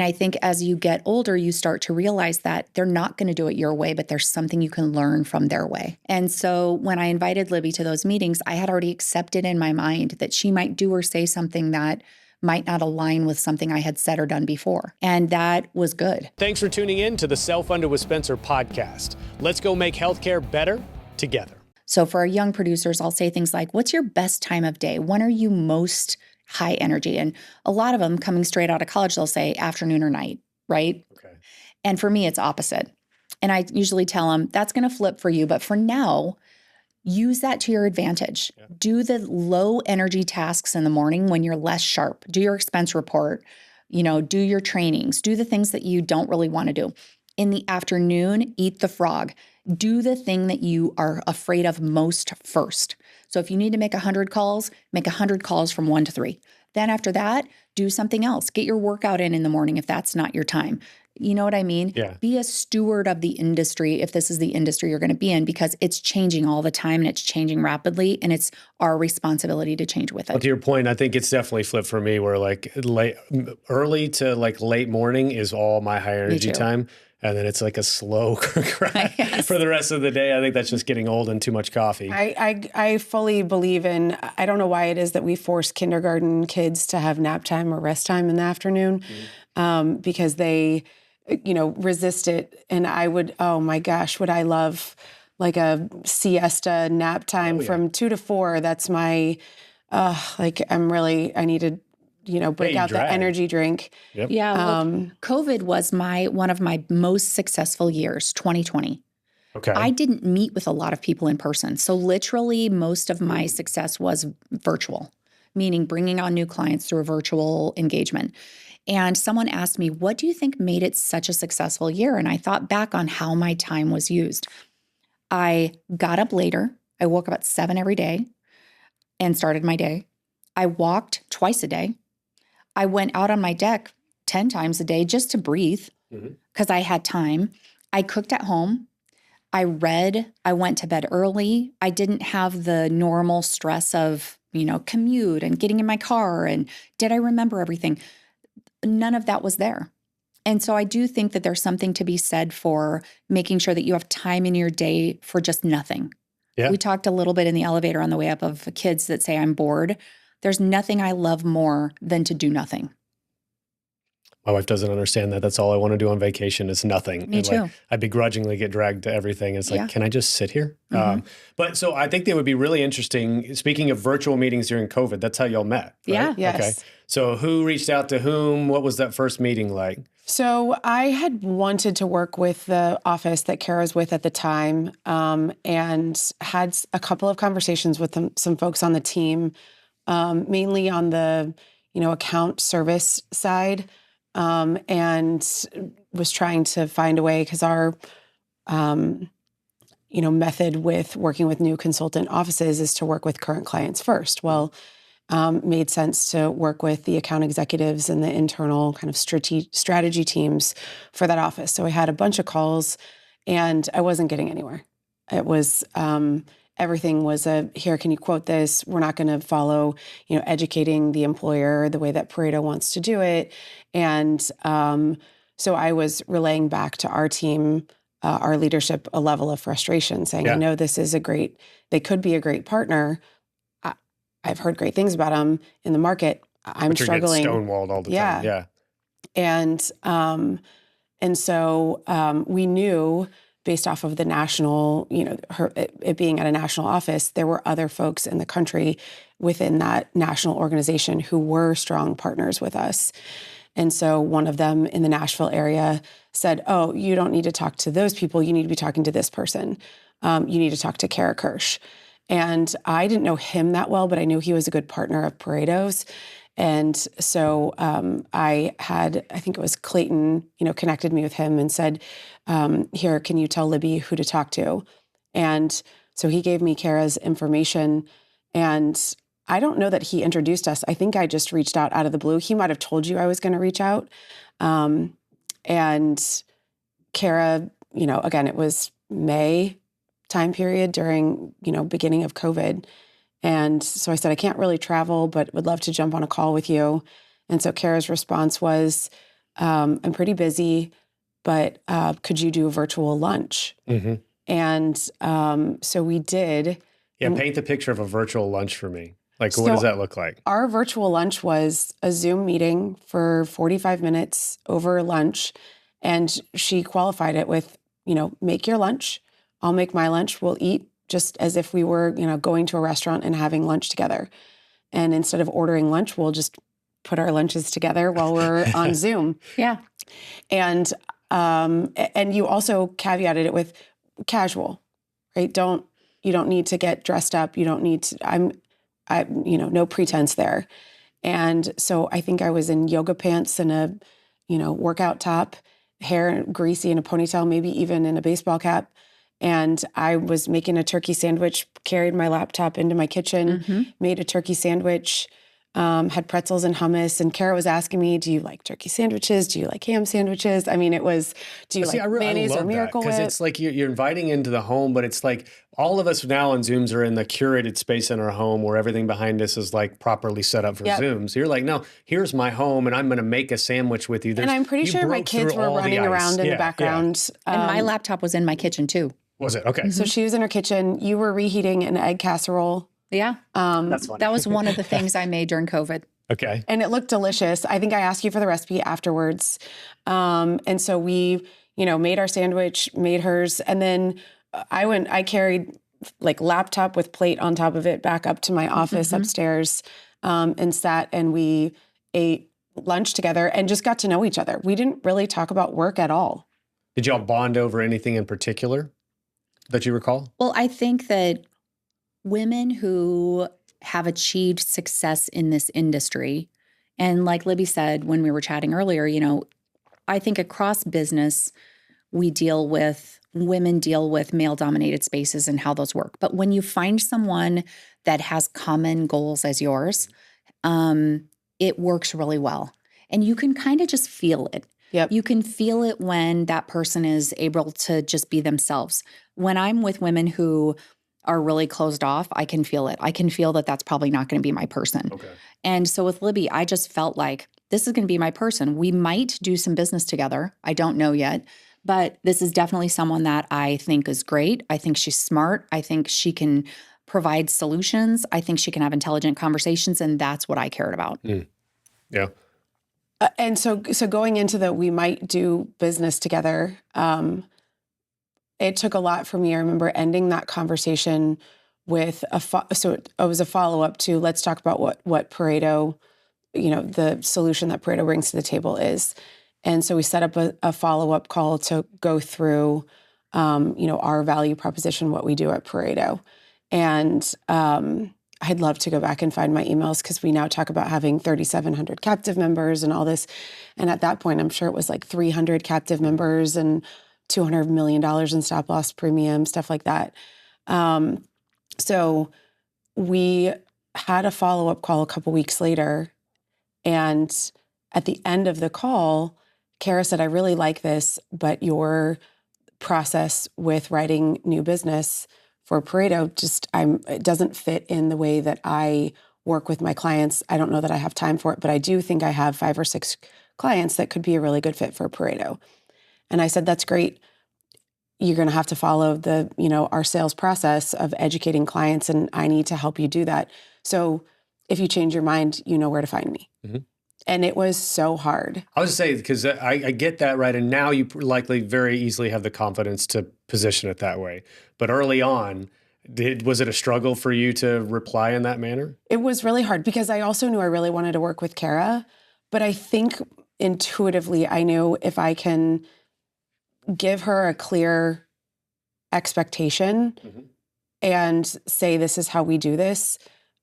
I think as you get older, you start to realize that they're not going to do it your way, but there's something you can learn from their way. And so when I invited Libby to those meetings, I had already accepted in my mind that she might do or say something that might not align with something I had said or done before. And that was good. Thanks for tuning in to the Self-Funded with Spencer podcast. Let's go make healthcare better together. So for our young producers, I'll say things like, what's your best time of day? When are you most high energy? And a lot of them coming straight out of college, they'll say afternoon or night, right? Okay. And for me, it's opposite. And I usually tell them that's going to flip for you. But for now, use that to your advantage. Yeah. Do the low energy tasks in the morning when you're less sharp. Do your expense report, do your trainings, do the things that you don't really want to do. In the afternoon, eat the frog. Do the thing that you are afraid of most first. So if you need to make 100 calls, make 100 calls from 1 to 3. Then after that, do something else. Get your workout in the morning if that's not your time. You know what I mean? Yeah. Be a steward of the industry if this is the industry you're going to be in, because it's changing all the time and it's changing rapidly, and it's our responsibility to change with it. Well, to your point, I think it's definitely flipped for me where early to late morning is all my high energy time. And then it's like a slow grind for the rest of the day. I think that's just getting old and too much coffee. I fully believe in, I don't know why it is that we force kindergarten kids to have nap time or rest time in the afternoon, because they, resist it. And I would, oh my gosh, would I love like a siesta nap time from 2 to 4. That's my, I need to break out the energy drink. Yep. Yeah. Well, COVID was one of my most successful years, 2020. Okay. I didn't meet with a lot of people in person. So literally most of my success was virtual, meaning bringing on new clients through a virtual engagement. And someone asked me, what do you think made it such a successful year? And I thought back on how my time was used. I got up later. I woke up at 7 every day and started my day. I walked twice a day. I went out on my deck 10 times a day just to breathe because I had time. I cooked at home. I read. I went to bed early. I didn't have the normal stress of, commute and getting in my car and did I remember everything? None of that was there. And so I do think that there's something to be said for making sure that you have time in your day for just nothing. Yeah. We talked a little bit in the elevator on the way up of kids that say, I'm bored. There's nothing I love more than to do nothing. My wife doesn't understand that. That's all I want to do on vacation is nothing. Me too. I begrudgingly get dragged to everything. It's like, can I just sit here? Mm-hmm. But so I think that would be really interesting. Speaking of virtual meetings during COVID, that's how y'all met, right? Yeah. Yes. Okay. So who reached out to whom? What was that first meeting like? So I had wanted to work with the office that Cara's with at the time, and had a couple of conversations with some folks on the team, mainly on the, account service side, and was trying to find a way because our, method with working with new consultant offices is to work with current clients first. Well, made sense to work with the account executives and the internal kind of strategy teams for that office. So I had a bunch of calls and I wasn't getting anywhere. It was, everything was here, can you quote this? We're not going to follow, educating the employer the way that Pareto wants to do it. And so I was relaying back to our team, our leadership, a level of frustration saying, I know this is they could be a great partner. I've heard great things about them in the market. I'm struggling. You're getting stonewalled all the time. Yeah. And so we knew based off of the national, it being at a national office, there were other folks in the country within that national organization who were strong partners with us. And so one of them in the Nashville area said, oh, you don't need to talk to those people. You need to be talking to this person. You need to talk to Cara Kirsch. And I didn't know him that well, but I knew he was a good partner of Pareto's. And so I think it was Clayton, connected me with him and said, here, can you tell Libby who to talk to? And so he gave me Cara's information. And I don't know that he introduced us. I think I just reached out of the blue. He might have told you I was going to reach out. And Cara, again, it was May time period during, beginning of COVID. And so I said, I can't really travel, but would love to jump on a call with you. And so Cara's response was, I'm pretty busy, but could you do a virtual lunch? Mm-hmm. And so we did. Yeah, paint the picture of a virtual lunch for me. Like, what does that look like? Our virtual lunch was a Zoom meeting for 45 minutes over lunch. And she qualified it with, make your lunch. I'll make my lunch. We'll eat just as if we were, going to a restaurant and having lunch together. And instead of ordering lunch, we'll just put our lunches together while we're on Zoom. Yeah. And you also caveated it with casual, right? You don't need to get dressed up. You don't need to, no pretense there. And so I think I was in yoga pants and a, workout top, hair greasy in a ponytail, maybe even in a baseball cap. And I was making a turkey sandwich, carried my laptop into my kitchen, made a turkey sandwich, had pretzels and hummus. And Cara was asking me, do you like turkey sandwiches? Do you like ham sandwiches? I mean, it was, do you like mayonnaise or Miracle Whip? Because it's like you're inviting into the home, but it's like all of us now on Zooms are in the curated space in our home where everything behind us is like properly set up for Zooms. So you're like, no, here's my home and I'm going to make a sandwich with you. And I'm pretty sure my kids were running around in the background. And my laptop was in my kitchen too. Was it? Okay. So she was in her kitchen. You were reheating an egg casserole. Yeah. That's funny. That was one of the things I made during COVID. Okay. And it looked delicious. I think I asked you for the recipe afterwards. And so we, made our sandwich, made hers. And then I carried like laptop with plate on top of it back up to my office upstairs, and sat and we ate lunch together and just got to know each other. We didn't really talk about work at all. Did y'all bond over anything in particular that you recall? Well, I think that women who have achieved success in this industry, and like Libby said when we were chatting earlier, I think across business, women deal with male-dominated spaces and how those work. But when you find someone that has common goals as yours, it works really well. And you can kind of just feel it. Yep. You can feel it when that person is able to just be themselves. When I'm with women who are really closed off, I can feel it. I can feel that that's probably not going to be my person. Okay. And so with Libby, I just felt like this is going to be my person. We might do some business together. I don't know yet, but this is definitely someone that I think is great. I think she's smart. I think she can provide solutions. I think she can have intelligent conversations, and that's what I cared about. Yeah. And so going into the we might do business together, it took a lot for me. I remember ending that conversation with it was a follow-up to let's talk about what Pareto, the solution that Pareto brings to the table is. And so we set up a follow-up call to go through, our value proposition, what we do at Pareto. And I'd love to go back and find my emails because we now talk about having 3,700 captive members and all this. And at that point, I'm sure it was like 300 captive members and $200 million in stop loss premium, stuff like that. So we had a follow-up call a couple weeks later. And at the end of the call, Cara said, I really like this, but your process with writing new business for Pareto it doesn't fit in the way that I work with my clients. I don't know that I have time for it, but I do think I have 5 or 6 clients that could be a really good fit for Pareto. And I said, that's great. You're going to have to follow our sales process of educating clients, and I need to help you do that. So if you change your mind, you know where to find me. Mm-hmm. And it was so hard. I was just saying, because I get that, right? And now you likely very easily have the confidence to position it that way. But early on, was it a struggle for you to reply in that manner? It was really hard because I also knew I really wanted to work with Cara. But I think intuitively, I knew if I can give her a clear expectation and say, this is how we do this,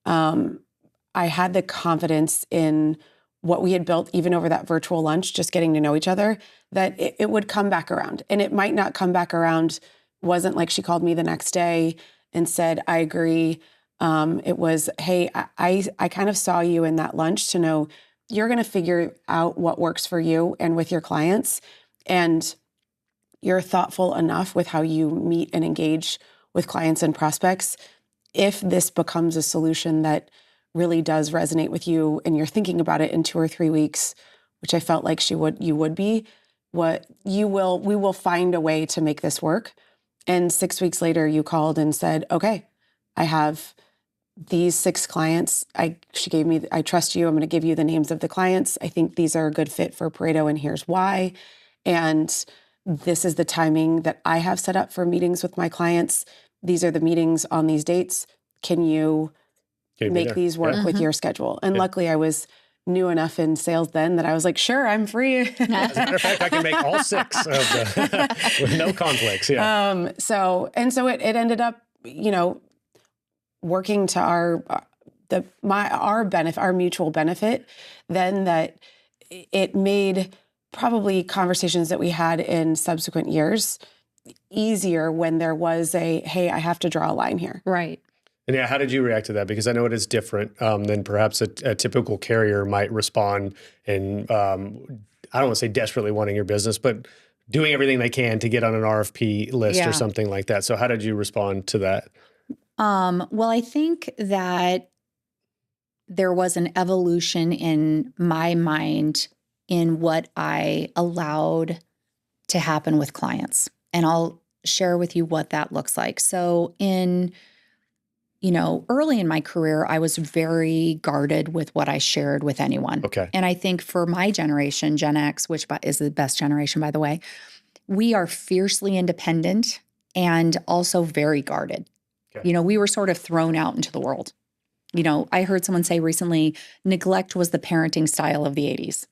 I had the confidence in what we had built even over that virtual lunch, just getting to know each other, that it would come back around. And it might not come back around. Wasn't like she called me the next day and said, I agree. It was, hey, I kind of saw you in that lunch to know you're going to figure out what works for you and with your clients. And you're thoughtful enough with how you meet and engage with clients and prospects. If this becomes a solution that really does resonate with you and you're thinking about it in 2 or 3 weeks, which I felt like you would be, we will find a way to make this work. And 6 weeks later, you called and said, okay, I have these 6 clients. She gave me, I trust you. I'm going to give you the names of the clients. I think these are a good fit for Pareto, and here's why. And this is the timing that I have set up for meetings with my clients. These are the meetings on these dates. Can you make these work with your schedule? And luckily I was new enough in sales then that I was like, sure, I'm free. As a matter of fact, I can make all 6 of the, with no conflicts. Yeah. So it ended up, working to our benefit, our mutual benefit, then that it made probably conversations that we had in subsequent years easier when there was hey, I have to draw a line here. Right. And yeah, how did you react to that? Because I know it is different than perhaps a typical carrier might respond and I don't want to say desperately wanting your business, but doing everything they can to get on an RFP list or something like that. So how did you respond to that? Well, I think that there was an evolution in my mind in what I allowed to happen with clients. And I'll share with you what that looks like. So early in my career, I was very guarded with what I shared with anyone. Okay. And I think for my generation, Gen X, which is the best generation, by the way, we are fiercely independent and also very guarded. Okay. We were sort of thrown out into the world. I heard someone say recently, neglect was the parenting style of the 80s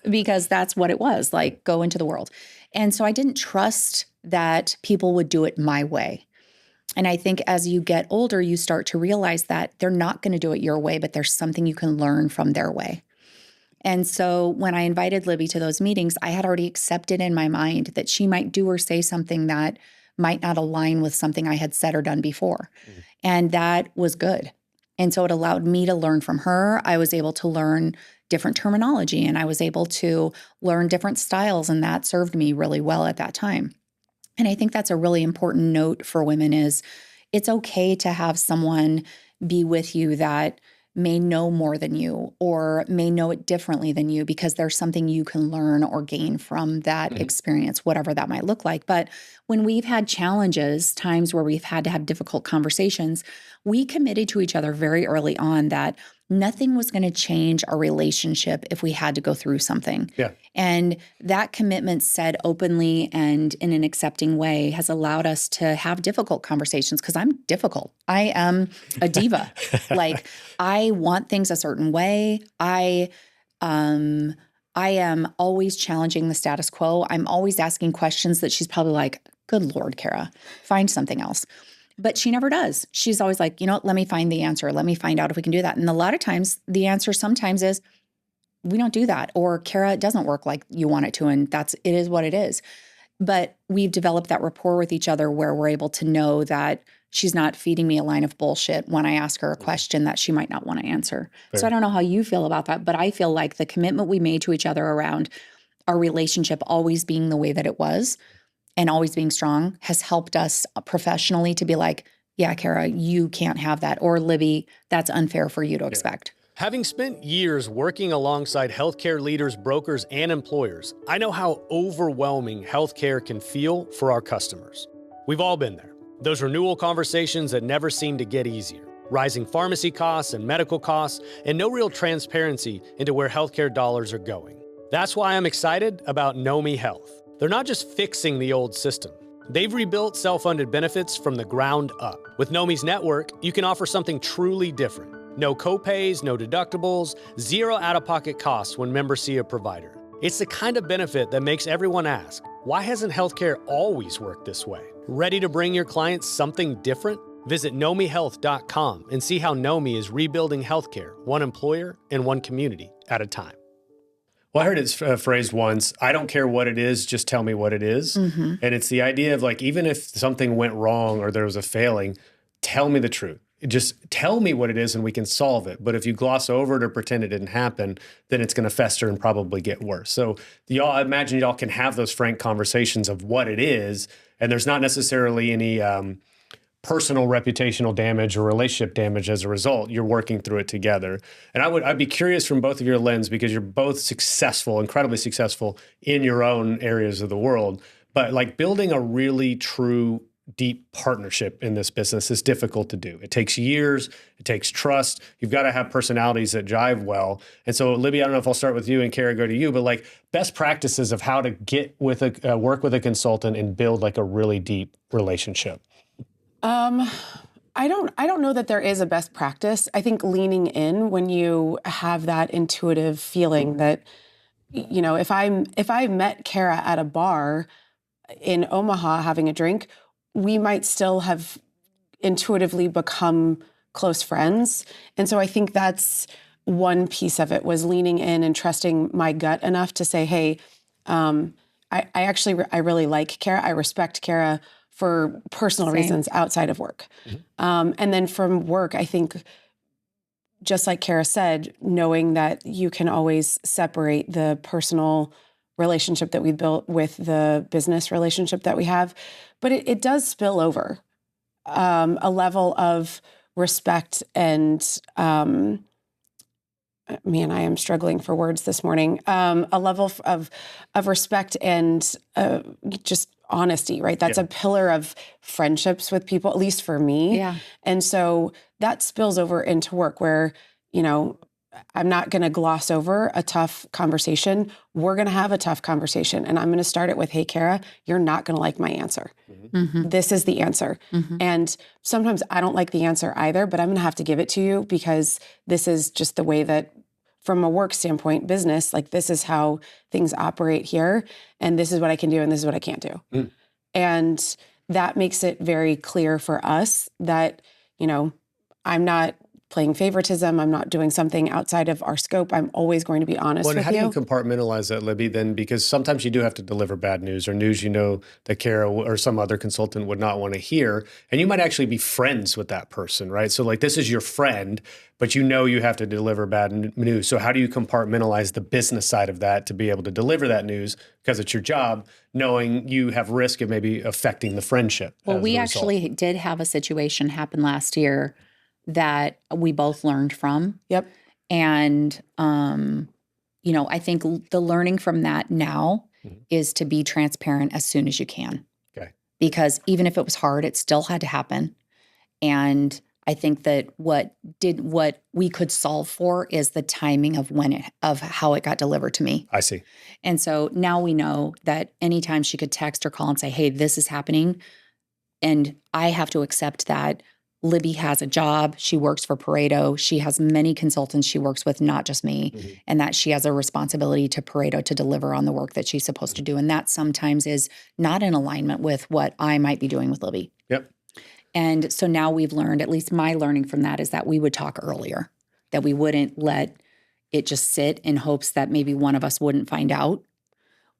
because that's what it was, like go into the world. And so I didn't trust that people would do it my way. And I think as you get older, you start to realize that they're not going to do it your way, but there's something you can learn from their way. And so when I invited Libby to those meetings, I had already accepted in my mind that she might do or say something that might not align with something I had said or done before. Mm-hmm. And that was good. And so it allowed me to learn from her. I was able to learn different terminology and I was able to learn different styles, and that served me really well at that time. And I think that's a really important note for women is it's okay to have someone be with you that may know more than you or may know it differently than you because there's something you can learn or gain from that experience, whatever that might look like. But when we've had challenges, times where we've had to have difficult conversations, we committed to each other very early on that nothing was going to change our relationship if we had to go through something. Yeah. And that commitment said openly and in an accepting way has allowed us to have difficult conversations because I'm difficult. I am a diva. Like I want things a certain way. I am always challenging the status quo. I'm always asking questions that she's probably like, good Lord, Cara, find something else. But she never does. She's always like, let me find the answer. Let me find out if we can do that. And a lot of times the answer sometimes is we don't do that. Or Cara, it doesn't work like you want it to. And it is what it is. But we've developed that rapport with each other where we're able to know that she's not feeding me a line of bullshit when I ask her a question that she might not want to answer. Fair. So I don't know how you feel about that, but I feel like the commitment we made to each other around our relationship always being the way that it was and always being strong has helped us professionally to be like, yeah, Cara, you can't have that. Or Libby, that's unfair for you to expect. Having spent years working alongside healthcare leaders, brokers, and employers, I know how overwhelming healthcare can feel for our customers. We've all been there. Those renewal conversations that never seem to get easier. Rising pharmacy costs and medical costs, and no real transparency into where healthcare dollars are going. That's why I'm excited about Nomi Health. They're not just fixing the old system. They've rebuilt self-funded benefits from the ground up. With Nomi's network, you can offer something truly different. No copays, no deductibles, zero out-of-pocket costs when members see a provider. It's the kind of benefit that makes everyone ask, why hasn't healthcare always worked this way? Ready to bring your clients something different? Visit nomihealth.com and see how Nomi is rebuilding healthcare, one employer and one community at a time. Well, I heard it phrased once, I don't care what it is, just tell me what it is. Mm-hmm. And it's the idea of like, even if something went wrong or there was a failing, tell me the truth. Just tell me what it is and we can solve it. But if you gloss over it or pretend it didn't happen, then it's going to fester and probably get worse. So I imagine y'all can have those frank conversations of what it is. And there's not necessarily any personal reputational damage or relationship damage as a result. You're working through it together. And I'd be curious from both of your lens, because you're both successful, incredibly successful in your own areas of the world. But like building a really true, deep partnership in this business is difficult to do. It takes years. It takes trust. You've got to have personalities that jive well. And so, Libby, I don't know if I'll start with you and Cara, go to you, but like best practices of how to get with work with a consultant and build like a really deep relationship. I don't know that there is a best practice. I think leaning in when you have that intuitive feeling that, you know, if I met Cara at a bar in Omaha having a drink, we might still have intuitively become close friends. And so I think that's one piece of it, was leaning in and trusting my gut enough to say, hey, I really like Cara. I respect Cara for personal reasons outside of work. And then from work, I think, just like Cara said, knowing that you can always separate the personal relationship that we built with the business relationship that we have. But it does spill over a level of respect and, man, I am struggling for words this morning, a level of respect and just honesty, right? That's a pillar of friendships with people, at least for me. Yeah. And so that spills over into work where, you know, I'm not going to gloss over a tough conversation. We're going to have a tough conversation. And I'm going to start it with, hey, Cara, you're not going to like my answer. This is the answer. And sometimes I don't like the answer either, but I'm going to have to give it to you because this is just the way that, from a work standpoint, business, like this is how things operate here. And this is what I can do and this is what I can't do. And that makes it very clear for us that, you know, I'm not playing favoritism. I'm not doing something outside of our scope. I'm always going to be honest with you. How do you compartmentalize that, Libby, then? Because sometimes you do have to deliver bad news or news you know that Cara or some other consultant would not want to hear. And you might actually be friends with that person, right? So like this is your friend, but you know you have to deliver bad news. So how do you compartmentalize the business side of that to be able to deliver that news because it's your job, knowing you have risk of maybe affecting the friendship? Well, we actually did have a situation happen last year that we both learned from. Yep. And, you know, I think the learning from that now is to be transparent as soon as you can. Okay. Because even if it was hard, it still had to happen. And I think that what we could solve for is the timing of how it got delivered to me. I see. And so now we know that anytime she could text or call and say, hey, this is happening, and I have to accept that Libby has a job. She works for Pareto. She has many consultants she works with, not just me, and that she has a responsibility to Pareto to deliver on the work that she's supposed to do. And that sometimes is not in alignment with what I might be doing with Libby. Yep. And so now we've learned, at least my learning from that is that we would talk earlier, that we wouldn't let it just sit in hopes that maybe one of us wouldn't find out.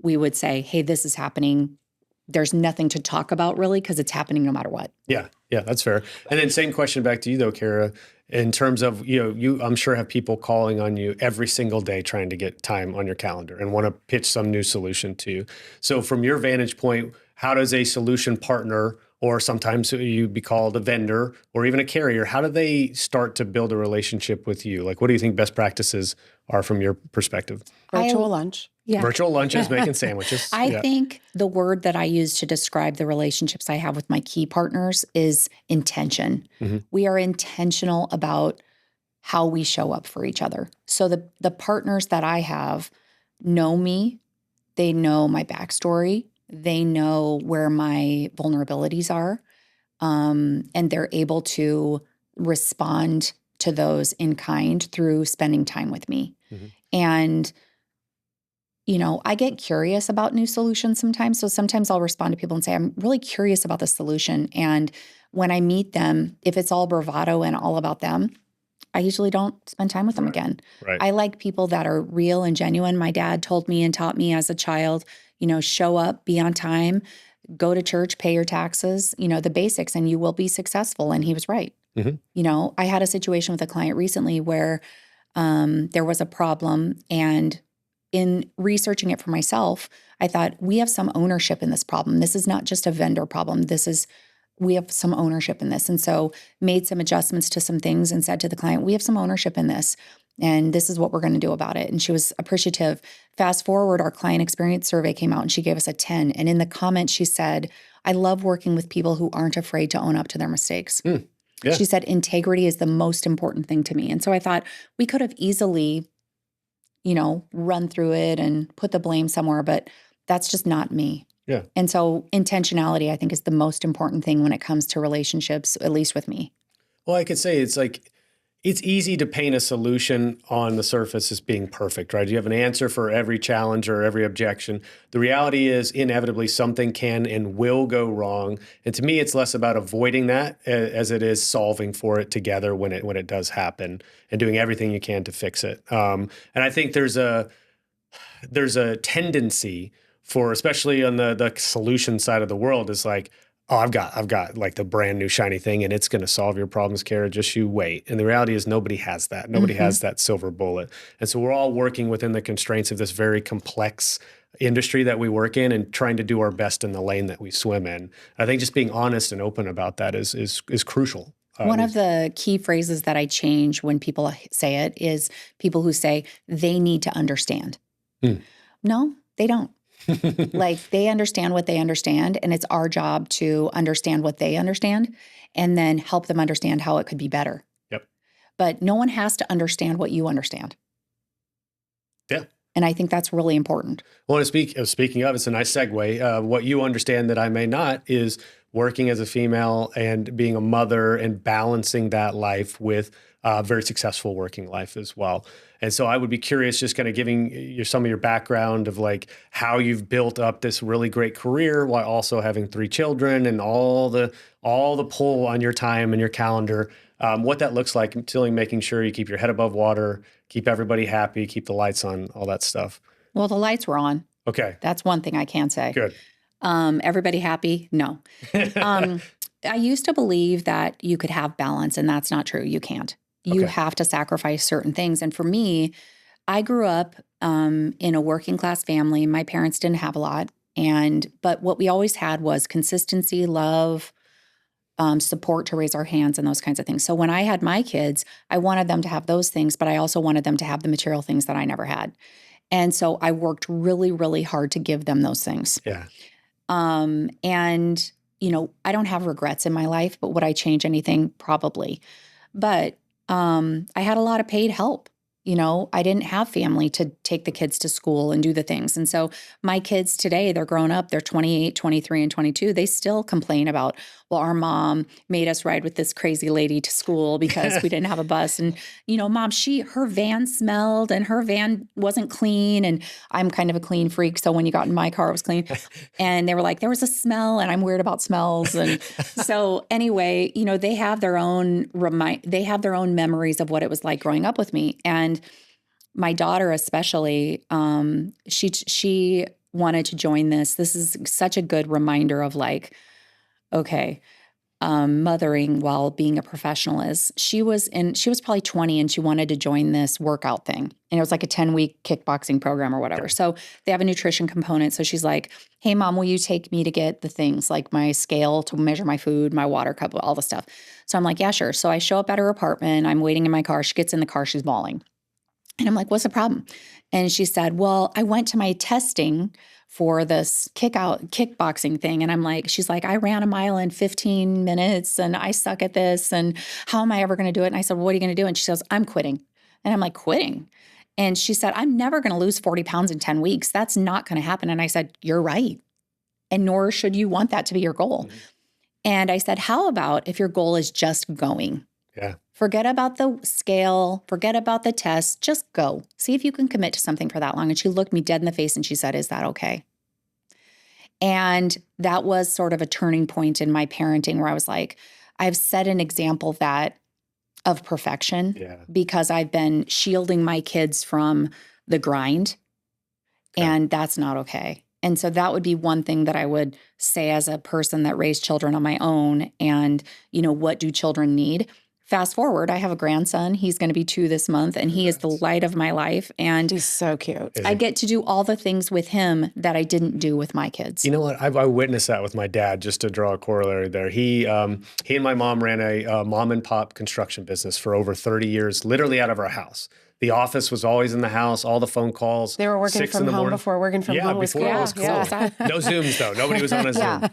We would say, hey, this is happening. There's nothing to talk about really because it's happening no matter what. Yeah, that's fair. And then same question back to you though, Cara, in terms of, you know, you I'm sure have people calling on you every single day trying to get time on your calendar and want to pitch some new solution to you. So from your vantage point, how does a solution partner, or sometimes you'd be called a vendor or even a carrier, how do they start to build a relationship with you? Like, what do you think best practices are from your perspective? Virtual lunch. Yeah. Virtual lunches, making sandwiches. I think the word that I use to describe the relationships I have with my key partners is intention. We are intentional about how we show up for each other. So the partners that I have know me. They know my backstory. They know where my vulnerabilities are. And they're able to respond to those in kind through spending time with me. And you know, I get curious about new solutions sometimes. So sometimes I'll respond to people and say, I'm really curious about the solution. And when I meet them, if it's all bravado and all about them, I usually don't spend time with them again. Right. I like people that are real and genuine. My dad told me and taught me as a child, you know, show up, be on time, go to church, pay your taxes, you know, the basics, and you will be successful. And he was right. You know, I had a situation with a client recently where there was a problem, and in researching it for myself, I thought we have some ownership in this problem. This is not just a vendor problem. This is we have some ownership in this. And so made some adjustments to some things and said to the client, we have some ownership in this. And this is what we're going to do about it. And she was appreciative. Fast forward, our client experience survey came out and she gave us a 10. And in the comments, she said, I love working with people who aren't afraid to own up to their mistakes. Yeah. She said, integrity is the most important thing to me. And so I thought we could have easily, run through it and put the blame somewhere, but that's just not me. Yeah. And so intentionality, I think, is the most important thing when it comes to relationships, at least with me. Well, I could say it's easy to paint a solution on the surface as being perfect, right? You have an answer for every challenge or every objection. The reality is inevitably something can and will go wrong. And to me, it's less about avoiding that as it is solving for it together when it does happen and doing everything you can to fix it. And I think there's a tendency for, especially on the solution side of the world, is like, oh, I've got like the brand new shiny thing and it's going to solve your problems, Cara. Just you wait. And the reality is nobody has that. Nobody has that silver bullet. And so we're all working within the constraints of this very complex industry that we work in and trying to do our best in the lane that we swim in. I think just being honest and open about that is crucial. One of the key phrases that I change when people say it is people who say they need to understand. No, they don't. Like they understand what they understand, and it's our job to understand what they understand and then help them understand how it could be better. Yep. But no one has to understand what you understand. Yeah. And I think that's really important. Well, speaking of, it's a nice segue. What you understand that I may not is working as a female and being a mother and balancing that life with a very successful working life as well. And so I would be curious, just kind of giving you some of your background of like how you've built up this really great career while also having 3 children and all the pull on your time and your calendar, what that looks like until making sure you keep your head above water, keep everybody happy, keep the lights on, all that stuff. Well, the lights were on. Okay. That's one thing I can say. Good. Everybody happy? No. I used to believe that you could have balance, and that's not true. You can't. You have to sacrifice certain things. And for me, I grew up in a working class family. My parents didn't have a lot. But what we always had was consistency, love, support to raise our hands and those kinds of things. So when I had my kids, I wanted them to have those things, but I also wanted them to have the material things that I never had. And so I worked really, really hard to give them those things. Yeah. And, I don't have regrets in my life, but would I change anything? Probably. But I had a lot of paid help. I didn't have family to take the kids to school and do the things. And so my kids today, they're grown up, they're 28, 23, and 22. They still complain about, well, our mom made us ride with this crazy lady to school because we didn't have a bus. And, mom, her van smelled and her van wasn't clean. And I'm kind of a clean freak. So when you got in my car, it was clean. And they were like, there was a smell and I'm weird about smells. And so anyway, they have their own memories of what it was like growing up with me. And my daughter especially, she wanted to join this. This is such a good reminder of like, okay, mothering while being a professional is. She was probably 20 and she wanted to join this workout thing. And it was like a 10-week kickboxing program or whatever. So they have a nutrition component. So she's like, hey, Mom, will you take me to get the things like my scale to measure my food, my water cup, all the stuff. So I'm like, yeah, sure. So I show up at her apartment. I'm waiting in my car. She gets in the car. She's bawling. And I'm like, what's the problem? And she said, well, I went to my testing for this kickboxing thing. And I'm like, she's like, I ran a mile in 15 minutes and I suck at this. And how am I ever going to do it? And I said, what are you going to do? And she says, I'm quitting. And I'm like, quitting? And she said, I'm never going to lose 40 pounds in 10 weeks. That's not going to happen. And I said, you're right. And nor should you want that to be your goal. Mm-hmm. And I said, how about if your goal is just going? Yeah. Forget about the scale, forget about the test, just go. See if you can commit to something for that long. And she looked me dead in the face and she said, is that okay? And that was sort of a turning point in my parenting where I was like, I've set an example of perfection because I've been shielding my kids from the grind. Okay. And that's not okay. And so that would be one thing that I would say as a person that raised children on my own. And, what do children need? fast forward, I have a grandson. He's going to be 2 this month, and he is the light of my life. And he's so cute. I get to do all the things with him that I didn't do with my kids. You know what? I witnessed that with my dad, just to draw a corollary there. He and my mom ran a mom and pop construction business for over 30 years, literally out of our house. The office was always in the house, all the phone calls. They were working from home before working from home was cool. Yeah, before it was cool. No Zooms, though. Nobody was on a Zoom.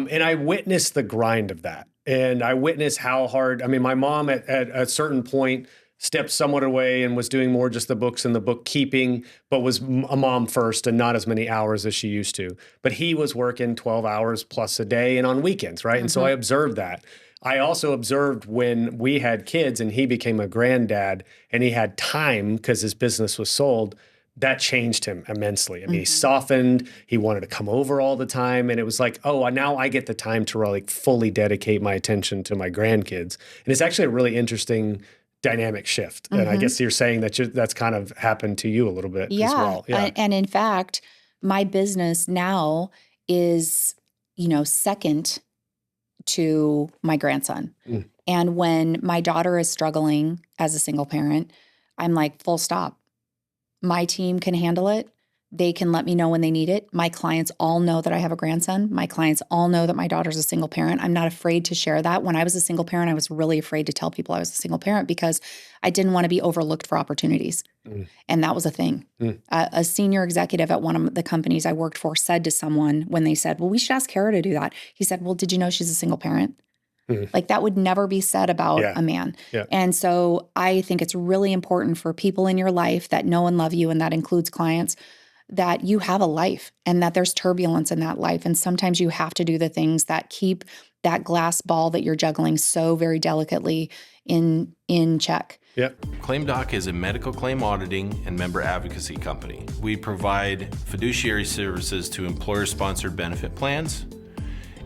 And I witnessed the grind of that. And I witnessed how hard, I mean, my mom at a certain point stepped somewhat away and was doing more just the books and the bookkeeping, but was a mom first and not as many hours as she used to. But he was working 12 hours plus a day and on weekends, right? And so I observed that. I also observed when we had kids and he became a granddad and he had time because his business was sold, that changed him immensely. I mean, he softened, he wanted to come over all the time. And it was like, oh, now I get the time to really fully dedicate my attention to my grandkids. And it's actually a really interesting dynamic shift. And I guess you're saying that that's kind of happened to you a little bit as well. Yeah. And in fact, my business now is, second to my grandson. And when my daughter is struggling as a single parent, I'm like, full stop. My team can handle it. They can let me know when they need it. My clients all know that I have a grandson. My clients all know that my daughter's a single parent. I'm not afraid to share that. When I was a single parent, I was really afraid to tell people I was a single parent because I didn't want to be overlooked for opportunities. And that was a thing. A senior executive at one of the companies I worked for said to someone when they said, well, we should ask Cara to do that. He said, well, did you know she's a single parent? Like that would never be said about a man. And so I think it's really important for people in your life that know and love you, and that includes clients, that you have a life and that there's turbulence in that life. And sometimes you have to do the things that keep that glass ball that you're juggling so very delicately in check. ClaimDoc is a medical claim auditing and member advocacy company. We provide fiduciary services to employer-sponsored benefit plans,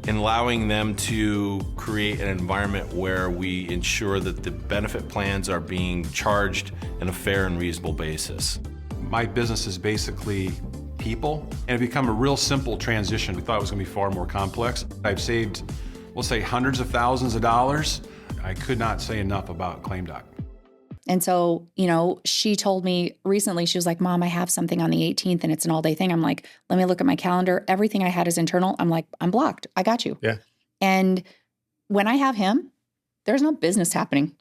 and allowing them to create an environment where we ensure that the benefit plans are being charged in a fair and reasonable basis. My business is basically people, and it become a real simple transition. We thought it was going to be far more complex. I've saved, we'll say, hundreds of thousands of dollars. I could not say enough about ClaimDoc. And so, she told me recently, she was like, Mom, I have something on the 18th and it's an all-day thing. I'm like, let me look at my calendar. Everything I had is internal. I'm like, I'm blocked. I got you. And when I have him, there's no business happening.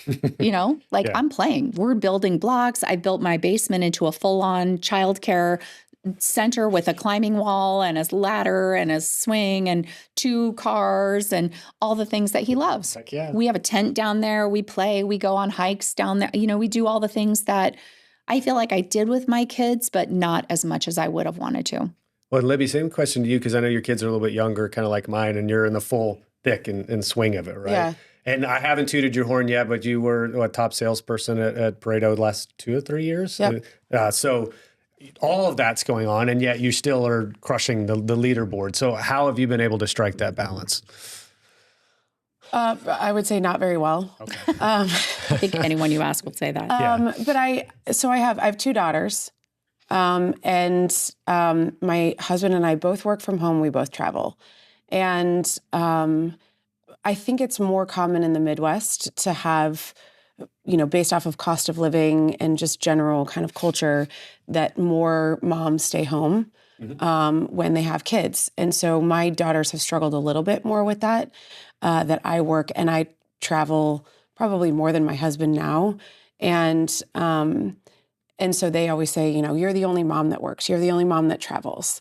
I'm playing. We're building blocks. I built my basement into a full-on childcare center with a climbing wall and a ladder and a swing and 2 cars and all the things that he loves. Heck yeah. We have a tent down there. We play. We go on hikes down there. We do all the things that I feel like I did with my kids, but not as much as I would have wanted to. Well, Libby, same question to you, because I know your kids are a little bit younger, kind of like mine, and you're in the full thick and swing of it, right? Yeah. And I haven't tooted your horn yet, but you were a top salesperson at Pareto the last 2 or 3 years. Yep. So all of that's going on, and yet you still are crushing the leaderboard. So how have you been able to strike that balance? I would say not very well. Okay. I think anyone you ask will say that. But I have 2 daughters, and my husband and I both work from home. We both travel, and I think it's more common in the Midwest to have, based off of cost of living and just general kind of culture, that more moms stay home when they have kids. And so my daughters have struggled a little bit more with that, that I work and I travel probably more than my husband now. And so they always say, you're the only mom that works. You're the only mom that travels.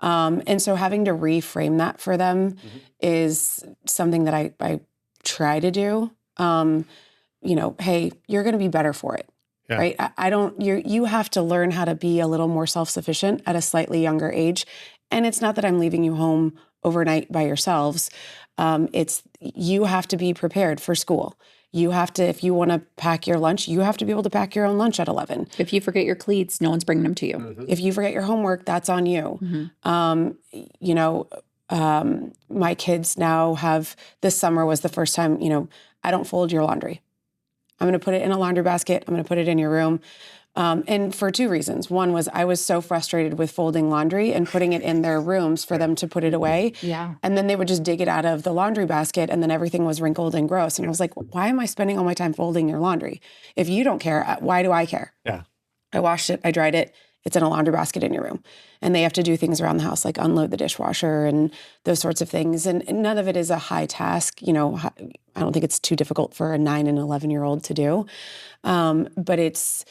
And so having to reframe that for them is something that I try to do. Hey, you're going to be better for it, right? You have to learn how to be a little more self-sufficient at a slightly younger age. And it's not that I'm leaving you home overnight by yourselves. It's you have to be prepared for school. You have to, if you want to pack your lunch, you have to be able to pack your own lunch at 11. If you forget your cleats, no one's bringing them to you. If you forget your homework, that's on you. My kids now have, this summer was the first time, I don't fold your laundry. I'm going to put it in a laundry basket. I'm going to put it in your room. And for two reasons. One was I was so frustrated with folding laundry and putting it in their rooms for them to put it away. Yeah. And then they would just dig it out of the laundry basket and then everything was wrinkled and gross. And I was like, why am I spending all my time folding your laundry? If you don't care, why do I care? Yeah. I washed it, I dried it, it's in a laundry basket in your room. And they have to do things around the house like unload the dishwasher and those sorts of things. And none of it is a high task. I don't think it's too difficult for a 9 and 11-year-old to do. But it's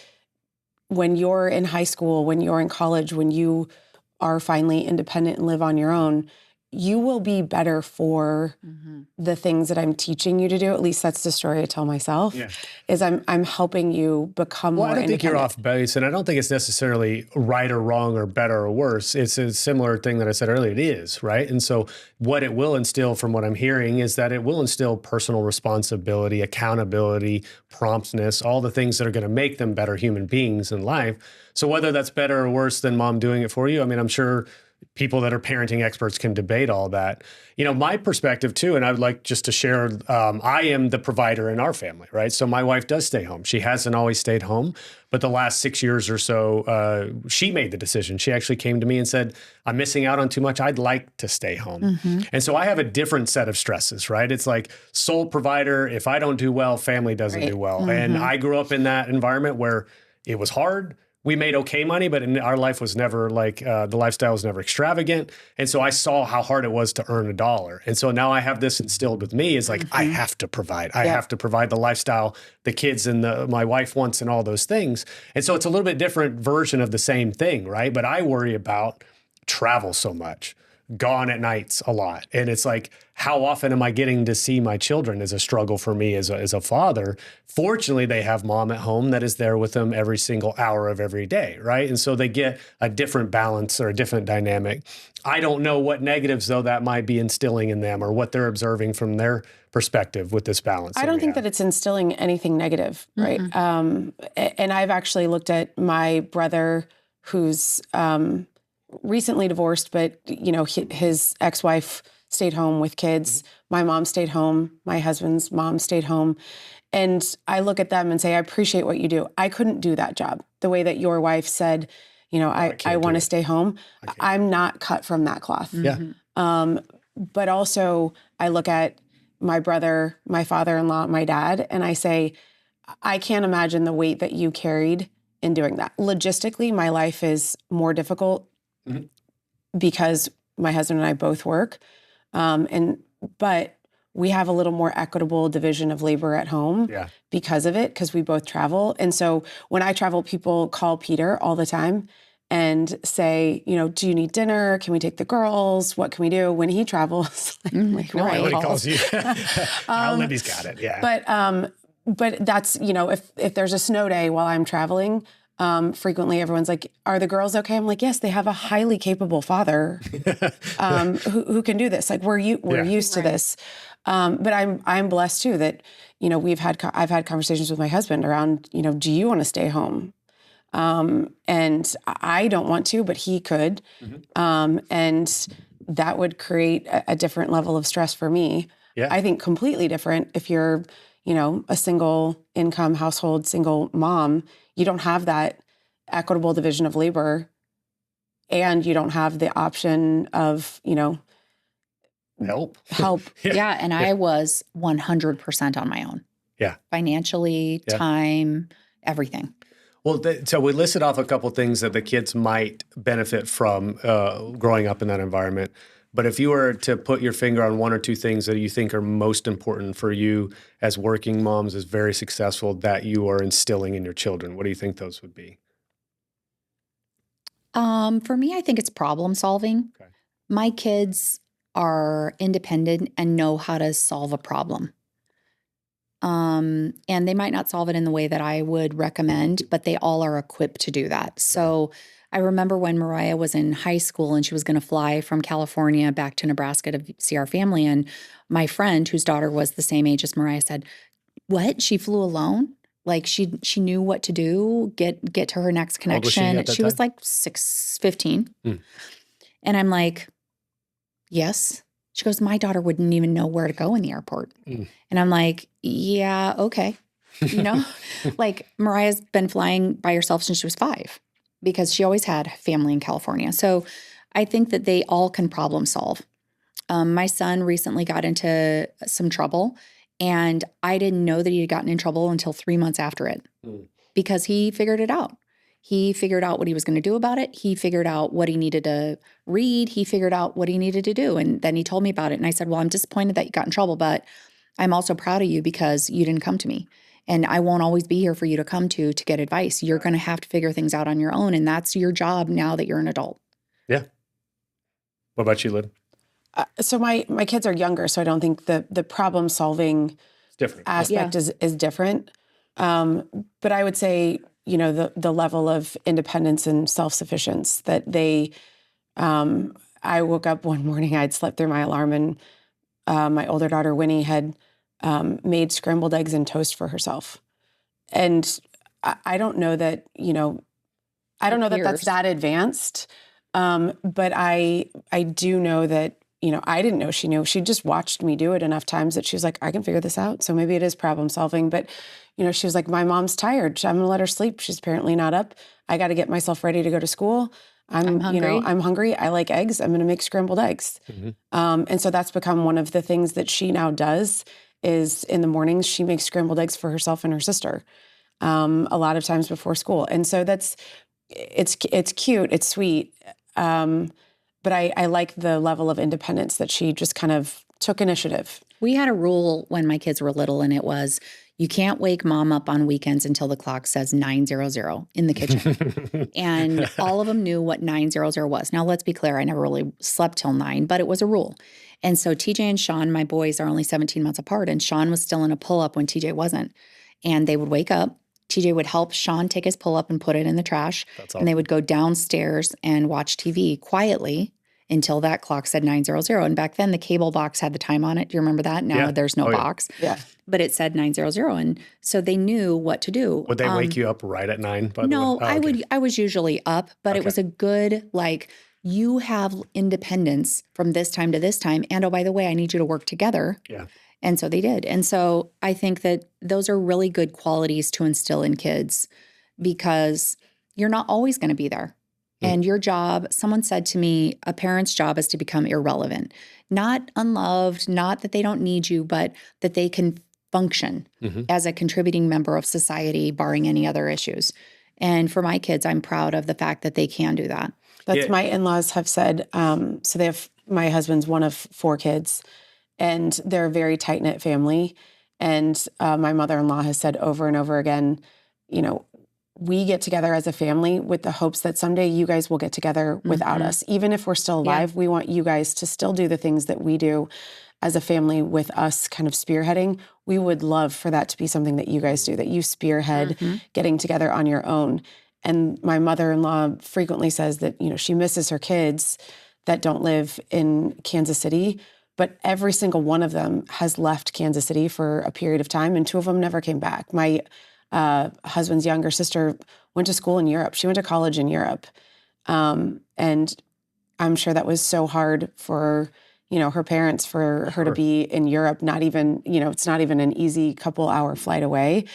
when you're in high school, when you're in college, when you are finally independent and live on your own, you will be better for the things that I'm teaching you to do. At least that's the story I tell myself, is I'm helping you become more independent. I don't think you're off base, and I don't think it's necessarily right or wrong or better or worse. It's a similar thing that I said earlier. It is, right? And so what it will instill, from what I'm hearing, is that it will instill personal responsibility, accountability, promptness, all the things that are going to make them better human beings in life. So whether that's better or worse than mom doing it for you, I mean, I'm sure people that are parenting experts can debate all that. My perspective too, and I would like just to share, I am the provider in our family, right? So my wife does stay home. She hasn't always stayed home, but the last 6 years or so, she made the decision. She actually came to me and said, I'm missing out on too much. I'd like to stay home. And so I have a different set of stresses, right? It's like sole provider. If I don't do well, family doesn't do well. And I grew up in that environment where it was hard. We made okay money, but our life was never like, the lifestyle was never extravagant. And so I saw how hard it was to earn $1. And so now I have this instilled with me is like, I have to provide. I have to provide the lifestyle the kids and my wife wants and all those things. And so it's a little bit different version of the same thing, right? But I worry about travel so much, gone at nights a lot. And it's like, how often am I getting to see my children is a struggle for me as a father. Fortunately, they have mom at home that is there with them every single hour of every day, right? And so they get a different balance or a different dynamic. I don't know what negatives, though, that might be instilling in them or what they're observing from their perspective with this balance. I don't think that it's instilling anything negative, right? And I've actually looked at my brother who's recently divorced, but his ex-wife stayed home with kids. My mom stayed home. My husband's mom stayed home. And I look at them and say, I appreciate what you do. I couldn't do that job. The way that your wife said, I want to stay home. I'm not cut from that cloth. Yeah. But also I look at my brother, my father-in-law, my dad, and I say, I can't imagine the weight that you carried in doing that. Logistically, my life is more difficult because my husband and I both work. But we have a little more equitable division of labor at home because of it, because we both travel. And so when I travel, people call Peter all the time and say, do you need dinner? Can we take the girls? What can we do? When he travels, Nobody calls you. Libby's got it. Yeah. But that's, if there's a snow day while I'm traveling, frequently everyone's like, are the girls okay? I'm like, yes, they have a highly capable father who can do this. Like we're used to this. But I'm blessed too that, I've had conversations with my husband around, do you want to stay home? And I don't want to, but he could. And that would create a different level of stress for me. Yeah. I think completely different if you're, a single income household, single mom. You don't have that equitable division of labor, and you don't have the option of, help. Yeah. And I was 100% on my own. Yeah. Financially, time, everything. Well, so we listed off a couple things that the kids might benefit from growing up in that environment. But if you were to put your finger on one or two things that you think are most important for you as working moms, as very successful, that you are instilling in your children, what do you think those would be? For me, I think it's problem solving. Okay. My kids are independent and know how to solve a problem. And they might not solve it in the way that I would recommend, but they all are equipped to do that. So I remember when Mariah was in high school and she was going to fly from California back to Nebraska to see our family. And my friend, whose daughter was the same age as Mariah, said, "What? She flew alone? Like she knew what to do, get to her next connection." She was like 15. And I'm like, "Yes." She goes, "My daughter wouldn't even know where to go in the airport." And I'm like, "Yeah, okay." Like Mariah's been flying by herself since she was 5 because she always had family in California. So I think that they all can problem solve. My son recently got into some trouble, and I didn't know that he had gotten in trouble until 3 months after it because he figured it out. He figured out what he was going to do about it. He figured out what he needed to read. He figured out what he needed to do. And then he told me about it. And I said, well, I'm disappointed that you got in trouble, but I'm also proud of you because you didn't come to me. And I won't always be here for you to come to get advice. You're going to have to figure things out on your own. And that's your job now that you're an adult. Yeah. What about you, Lib? So my kids are younger, so I don't think the problem solving aspect is different. But I would say, the level of independence and self-sufficiency that they, I woke up one morning, I'd slept through my alarm, and my older daughter, Winnie, had made scrambled eggs and toast for herself. And I don't know that, I don't know that that's that advanced. But I do know that, I didn't know she knew. She just watched me do it enough times that she was like, I can figure this out. So maybe it is problem solving. But, she was like, my mom's tired. I'm going to let her sleep. She's apparently not up. I got to get myself ready to go to school. I'm hungry. I'm hungry. I like eggs. I'm going to make scrambled eggs. And so that's become one of the things that she now does is in the mornings, she makes scrambled eggs for herself and her sister a lot of times before school. And so it's cute. It's sweet. But I like the level of independence that she just kind of took initiative. We had a rule when my kids were little, and it was, you can't wake mom up on weekends until the clock says 9:00 in the kitchen. And all of them knew what 9:00 was. Now, let's be clear, I never really slept till 9, but it was a rule. And so TJ and Sean, my boys, are only 17 months apart, and Sean was still in a pull-up when TJ wasn't. And they would wake up. TJ would help Sean take his pull-up and put it in the trash. That's awesome. And they would go downstairs and watch TV quietly until that clock said 9:00. And back then, the cable box had the time on it. Do you remember that? Now there's no box. Yeah. But it said 9:00. And so they knew what to do. Would they wake you up right at 9, by the way? No, I was usually up, but it was a good, you have independence from this time to this time. And, oh, by the way, I need you to work together. Yeah. And so they did. And so I think that those are really good qualities to instill in kids because you're not always going to be there. And your job, someone said to me, a parent's job is to become irrelevant, not unloved, not that they don't need you, but that they can function as a contributing member of society, barring any other issues. And for my kids, I'm proud of the fact that they can do that. That's my in-laws have said. So they have, my husband's one of 4 kids, and they're a very tight-knit family. And my mother-in-law has said over and over again, we get together as a family with the hopes that someday you guys will get together without us. Even if we're still alive, we want you guys to still do the things that we do as a family with us kind of spearheading. We would love for that to be something that you guys do, that you spearhead getting together on your own. And my mother-in-law frequently says that, she misses her kids that don't live in Kansas City, but every single one of them has left Kansas City for a period of time, and 2 of them never came back. My husband's younger sister went to school in Europe. She went to college in Europe. And I'm sure that was so hard for, her parents, for her to be in Europe, not even, it's not even an easy couple hour flight away.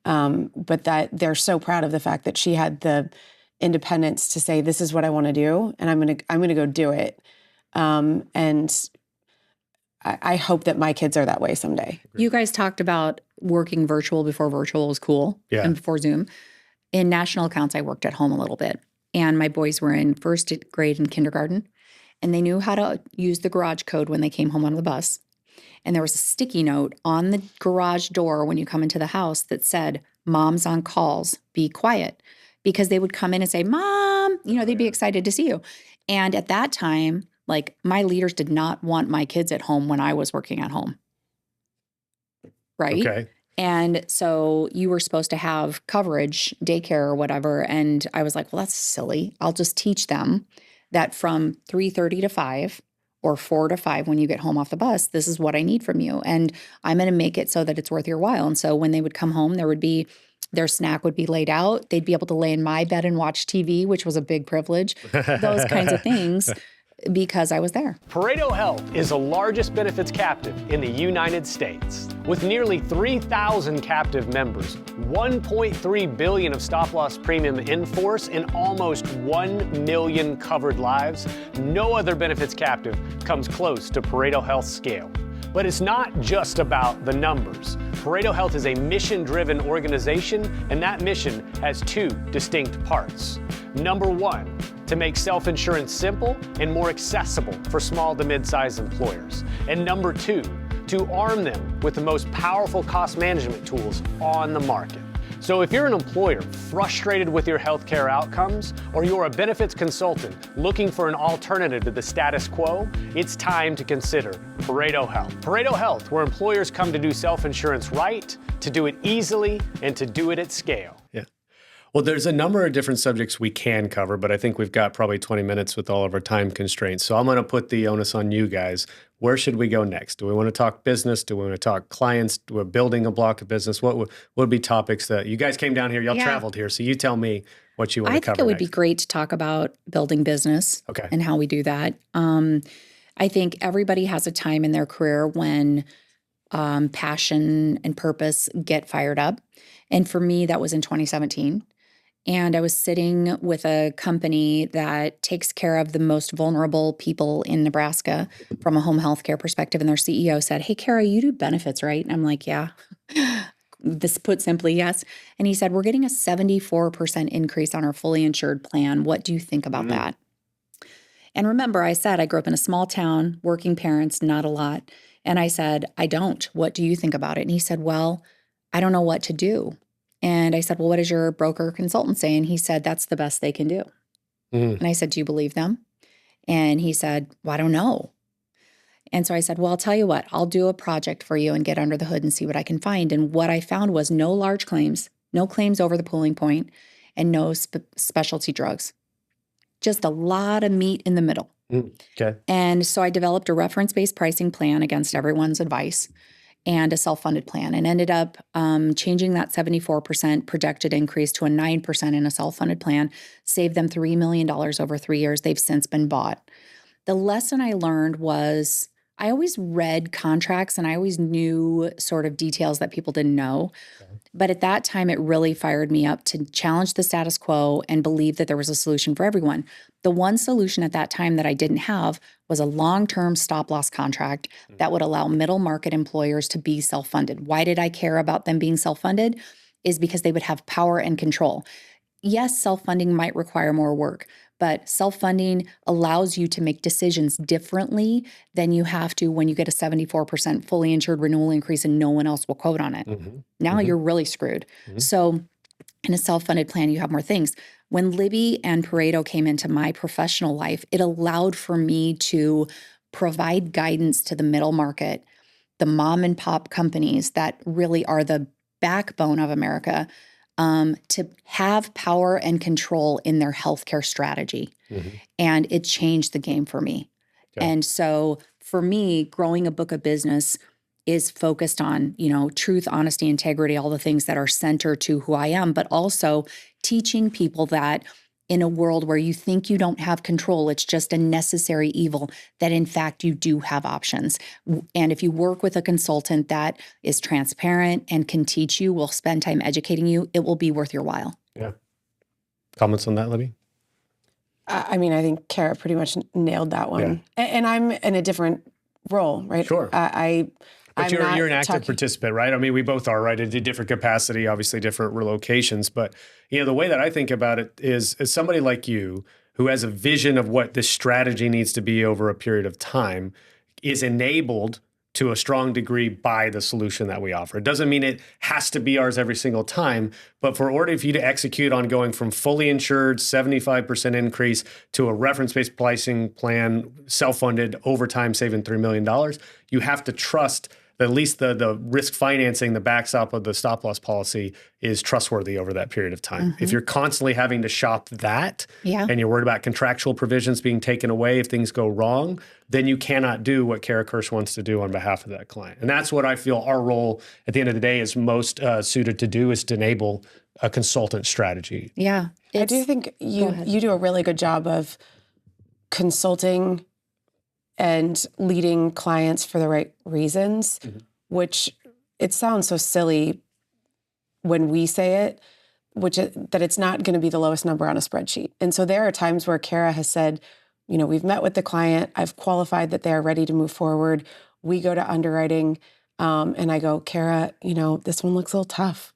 But that they're so proud of the fact that she had the independence to say, this is what I want to do, and I'm going to go do it. And I hope that my kids are that way someday. You guys talked about working virtual before virtual was cool and before Zoom. In national accounts, I worked at home a little bit. And my boys were in first grade and kindergarten. And they knew how to use the garage code when they came home on the bus. And there was a sticky note on the garage door when you come into the house that said, "Mom's on calls, be quiet." Because they would come in and say, "Mom," they'd be excited to see you. And at that time, my leaders did not want my kids at home when I was working at home. Right? Okay. And so you were supposed to have coverage, daycare or whatever. And I was like, well, that's silly. I'll just teach them that from 3:30 to 5 or 4 to 5 when you get home off the bus, this is what I need from you. And I'm going to make it so that it's worth your while. And so when they would come home, their snack would be laid out. They'd be able to lay in my bed and watch TV, which was a big privilege. Those kinds of things. because I was there. Pareto Health is the largest benefits captive in the United States. With nearly 3,000 captive members, $1.3 billion of stop-loss premium in force, and almost 1 million covered lives, no other benefits captive comes close to Pareto Health's scale. But it's not just about the numbers. Pareto Health is a mission-driven organization, and that mission has two distinct parts. Number one, to make self-insurance simple and more accessible for small to mid-sized employers. And number two, to arm them with the most powerful cost management tools on the market. So if you're an employer frustrated with your healthcare outcomes, or you're a benefits consultant looking for an alternative to the status quo, it's time to consider Pareto Health. Pareto Health, where employers come to do self-insurance right, to do it easily, and to do it at scale. Yeah. Well, there's a number of different subjects we can cover, but I think we've got probably 20 minutes with all of our time constraints. So I'm going to put the onus on you guys. Where should we go next? Do we want to talk business? Do we want to talk clients? We're building a block of business. What would be topics that you guys came down here? Y'all traveled here, so you tell me what you want to cover. I think it would be great to talk about building business and how we do that. I think everybody has a time in their career when passion and purpose get fired up. And for me, that was in 2017. And I was sitting with a company that takes care of the most vulnerable people in Nebraska from a home health care perspective. And their CEO said, "Hey, Cara, you do benefits, right?" And I'm like, "Yeah." This put simply, yes. And he said, "We're getting a 74% increase on our fully insured plan. What do you think about that?" And remember, I said I grew up in a small town, working parents, not a lot. And I said, "I don't. What do you think about it?" And he said, "Well, I don't know what to do." And I said, "Well, what does your broker consultant say?" And he said, "That's the best they can do." And I said, "Do you believe them?" And he said, "Well, I don't know." And so I said, "Well, I'll tell you what, I'll do a project for you and get under the hood and see what I can find." And what I found was no large claims, no claims over the pooling point, and no specialty drugs. Just a lot of meat in the middle. Okay. And so I developed a reference-based pricing plan against everyone's advice, and a self-funded plan, and ended up changing that 74% projected increase to a 9% in a self-funded plan, saved them $3 million over 3 years. They've since been bought. The lesson I learned was I always read contracts and I always knew sort of details that people didn't know. But at that time, it really fired me up to challenge the status quo and believe that there was a solution for everyone. The one solution at that time that I didn't have was a long-term stop-loss contract that would allow middle market employers to be self-funded. Why did I care about them being self-funded? Is because they would have power and control. Yes, self-funding might require more work, but self-funding allows you to make decisions differently than you have to when you get a 74% fully insured renewal increase and no one else will quote on it. Now you're really screwed. So in a self-funded plan, you have more things. When Libby and Pareto came into my professional life, it allowed for me to provide guidance to the middle market, the mom and pop companies that really are the backbone of America, to have power and control in their healthcare strategy. And it changed the game for me. And so for me, growing a book of business is focused on, truth, honesty, integrity, all the things that are center to who I am, but also teaching people that in a world where you think you don't have control, it's just a necessary evil, that in fact you do have options. And if you work with a consultant that is transparent and can teach you, will spend time educating you, it will be worth your while. Yeah. Comments on that, Libby? I mean, I think Cara pretty much nailed that one. And I'm in a different role, right? Sure. But you're an active participant, right? I mean, we both are, right? In a different capacity, obviously different locations. But, the way that I think about it is as somebody like you who has a vision of what this strategy needs to be over a period of time is enabled to a strong degree by the solution that we offer. It doesn't mean it has to be ours every single time, but for you to execute on going from fully insured, 75% increase to a reference-based pricing plan, self-funded, over time saving $3 million, you have to trust that at least the risk financing, the backstop of the stop-loss policy is trustworthy over that period of time. If you're constantly having to shop that and you're worried about contractual provisions being taken away if things go wrong, then you cannot do what Cara Kirsch wants to do on behalf of that client. And that's what I feel our role at the end of the day is most suited to do, is to enable a consultant strategy. Yeah. I do think you do a really good job of consulting and leading clients for the right reasons, which it sounds so silly when we say it, that it's not going to be the lowest number on a spreadsheet. And so there are times where Cara has said, we've met with the client, I've qualified that they're ready to move forward. We go to underwriting, and I go, Cara, this one looks a little tough.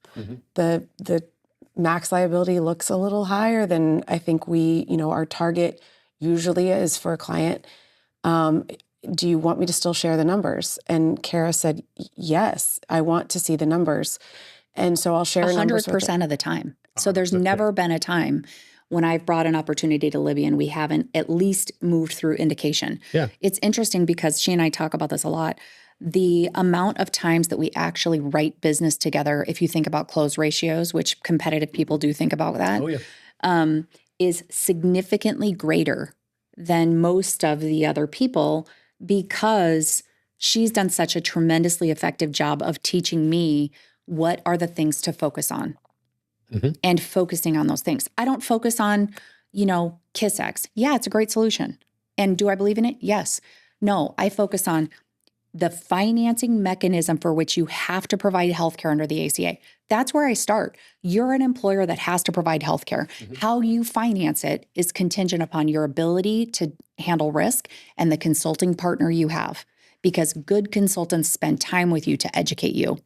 The max liability looks a little higher than I think our target usually is for a client. Do you want me to still share the numbers? And Cara said, yes, I want to see the numbers. And so I'll share 100% of the time. So there's never been a time when I've brought an opportunity to Libby and we haven't at least moved through indication. Yeah. It's interesting because she and I talk about this a lot. The amount of times that we actually write business together, if you think about close ratios, which competitive people do think about that, is significantly greater than most of the other people because she's done such a tremendously effective job of teaching me what are the things to focus on and focusing on those things. I don't focus on, Kiss X. Yeah, it's a great solution. And do I believe in it? Yes. No, I focus on the financing mechanism for which you have to provide healthcare under the ACA. That's where I start. You're an employer that has to provide healthcare. How you finance it is contingent upon your ability to handle risk and the consulting partner you have, because good consultants spend time with you to educate you.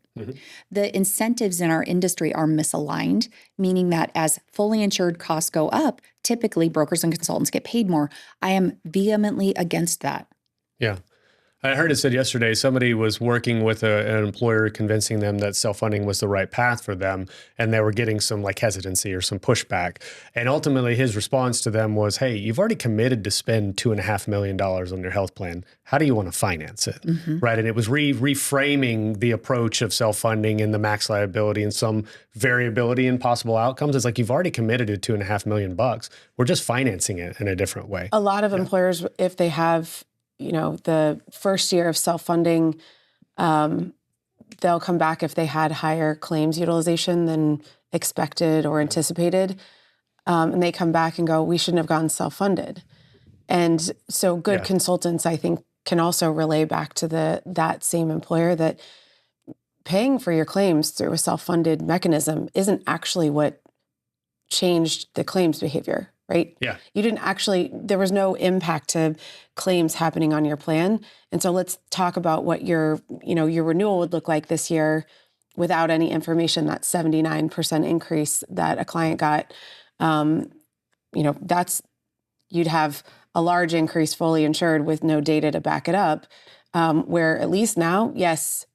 The incentives in our industry are misaligned, meaning that as fully insured costs go up, typically brokers and consultants get paid more. I am vehemently against that. Yeah. I heard it said yesterday, somebody was working with an employer convincing them that self-funding was the right path for them, and they were getting some hesitancy or some pushback. And ultimately his response to them was, hey, you've already committed to spend $2.5 million on your health plan. How do you want to finance it? Right. And it was reframing the approach of self-funding and the max liability and some variability in possible outcomes. It's like, you've already committed to $2.5 million. We're just financing it in a different way. A lot of employers, if they have the first year of self-funding, they'll come back if they had higher claims utilization than expected or anticipated. And they come back and go, we shouldn't have gone self-funded. And so good consultants, I think, can also relay back to that same employer that paying for your claims through a self-funded mechanism isn't actually what changed the claims behavior. Right? Yeah. You didn't there was no impact to claims happening on your plan. And so let's talk about what your renewal would look like this year without any information. That 79% increase that a client got, you'd have a large increase fully insured with no data to back it up. Where at least now, yes,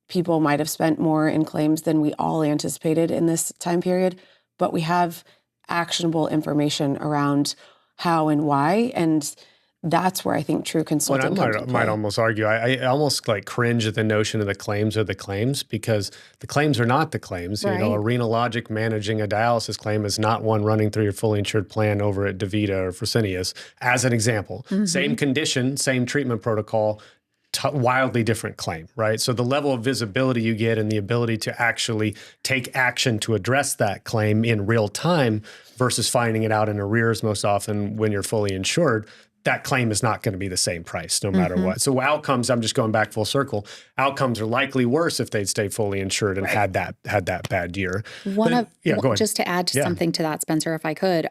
people might have spent more in claims than we all anticipated in this time period, but we have actionable information around how and why. And that's where I think true consulting comes into play. Might almost argue, I almost cringe at the notion of the claims are the claims, because the claims are not the claims. Right. A Renalogic managing a dialysis claim is not one running through your fully insured plan over at DaVita or Fresenius, as an example. Same condition, same treatment protocol, wildly different claim, right? So the level of visibility you get and the ability to actually take action to address that claim in real time versus finding it out in arrears most often when you're fully insured, that claim is not going to be the same price no matter what. So outcomes, I'm just going back full circle, outcomes are likely worse if they'd stayed fully insured and had that bad year. Go ahead. Just to add to something to that, Spencer, if I could,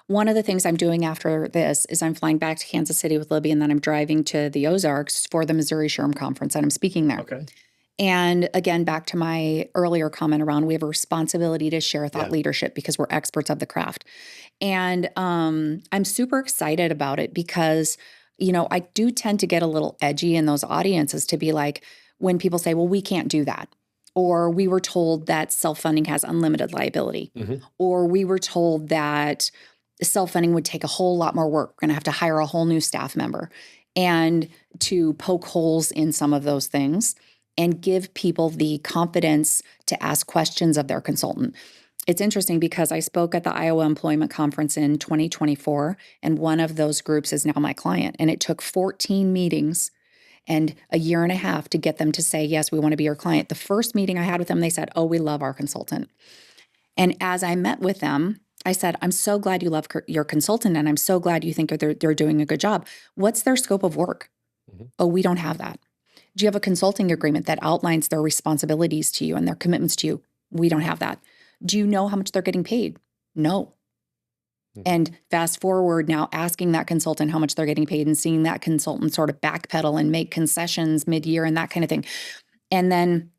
one of the things I'm doing after this is I'm flying back to Kansas City with Libby, and then I'm driving to the Ozarks for the Missouri SHRM conference, and I'm speaking there. Okay. And again, back to my earlier comment around, we have a responsibility to share thought leadership because we're experts of the craft. And I'm super excited about it because, I do tend to get a little edgy in those audiences to be like, when people say, well, we can't do that. Or we were told that self-funding has unlimited liability. Or we were told that self-funding would take a whole lot more work. We're going to have to hire a whole new staff member. And to poke holes in some of those things and give people the confidence to ask questions of their consultant. It's interesting because I spoke at the Iowa Employment Conference in 2024, and one of those groups is now my client. And it took 14 meetings and a year and a half to get them to say, yes, we want to be your client. The first meeting I had with them, they said, oh, we love our consultant. And as I met with them, I said, I'm so glad you love your consultant, and I'm so glad you think they're doing a good job. What's their scope of work? Oh, we don't have that. Do you have a consulting agreement that outlines their responsibilities to you and their commitments to you? We don't have that. Do you know how much they're getting paid? No. And fast forward now, asking that consultant how much they're getting paid and seeing that consultant sort of backpedal and make concessions mid-year and that kind of thing. And then,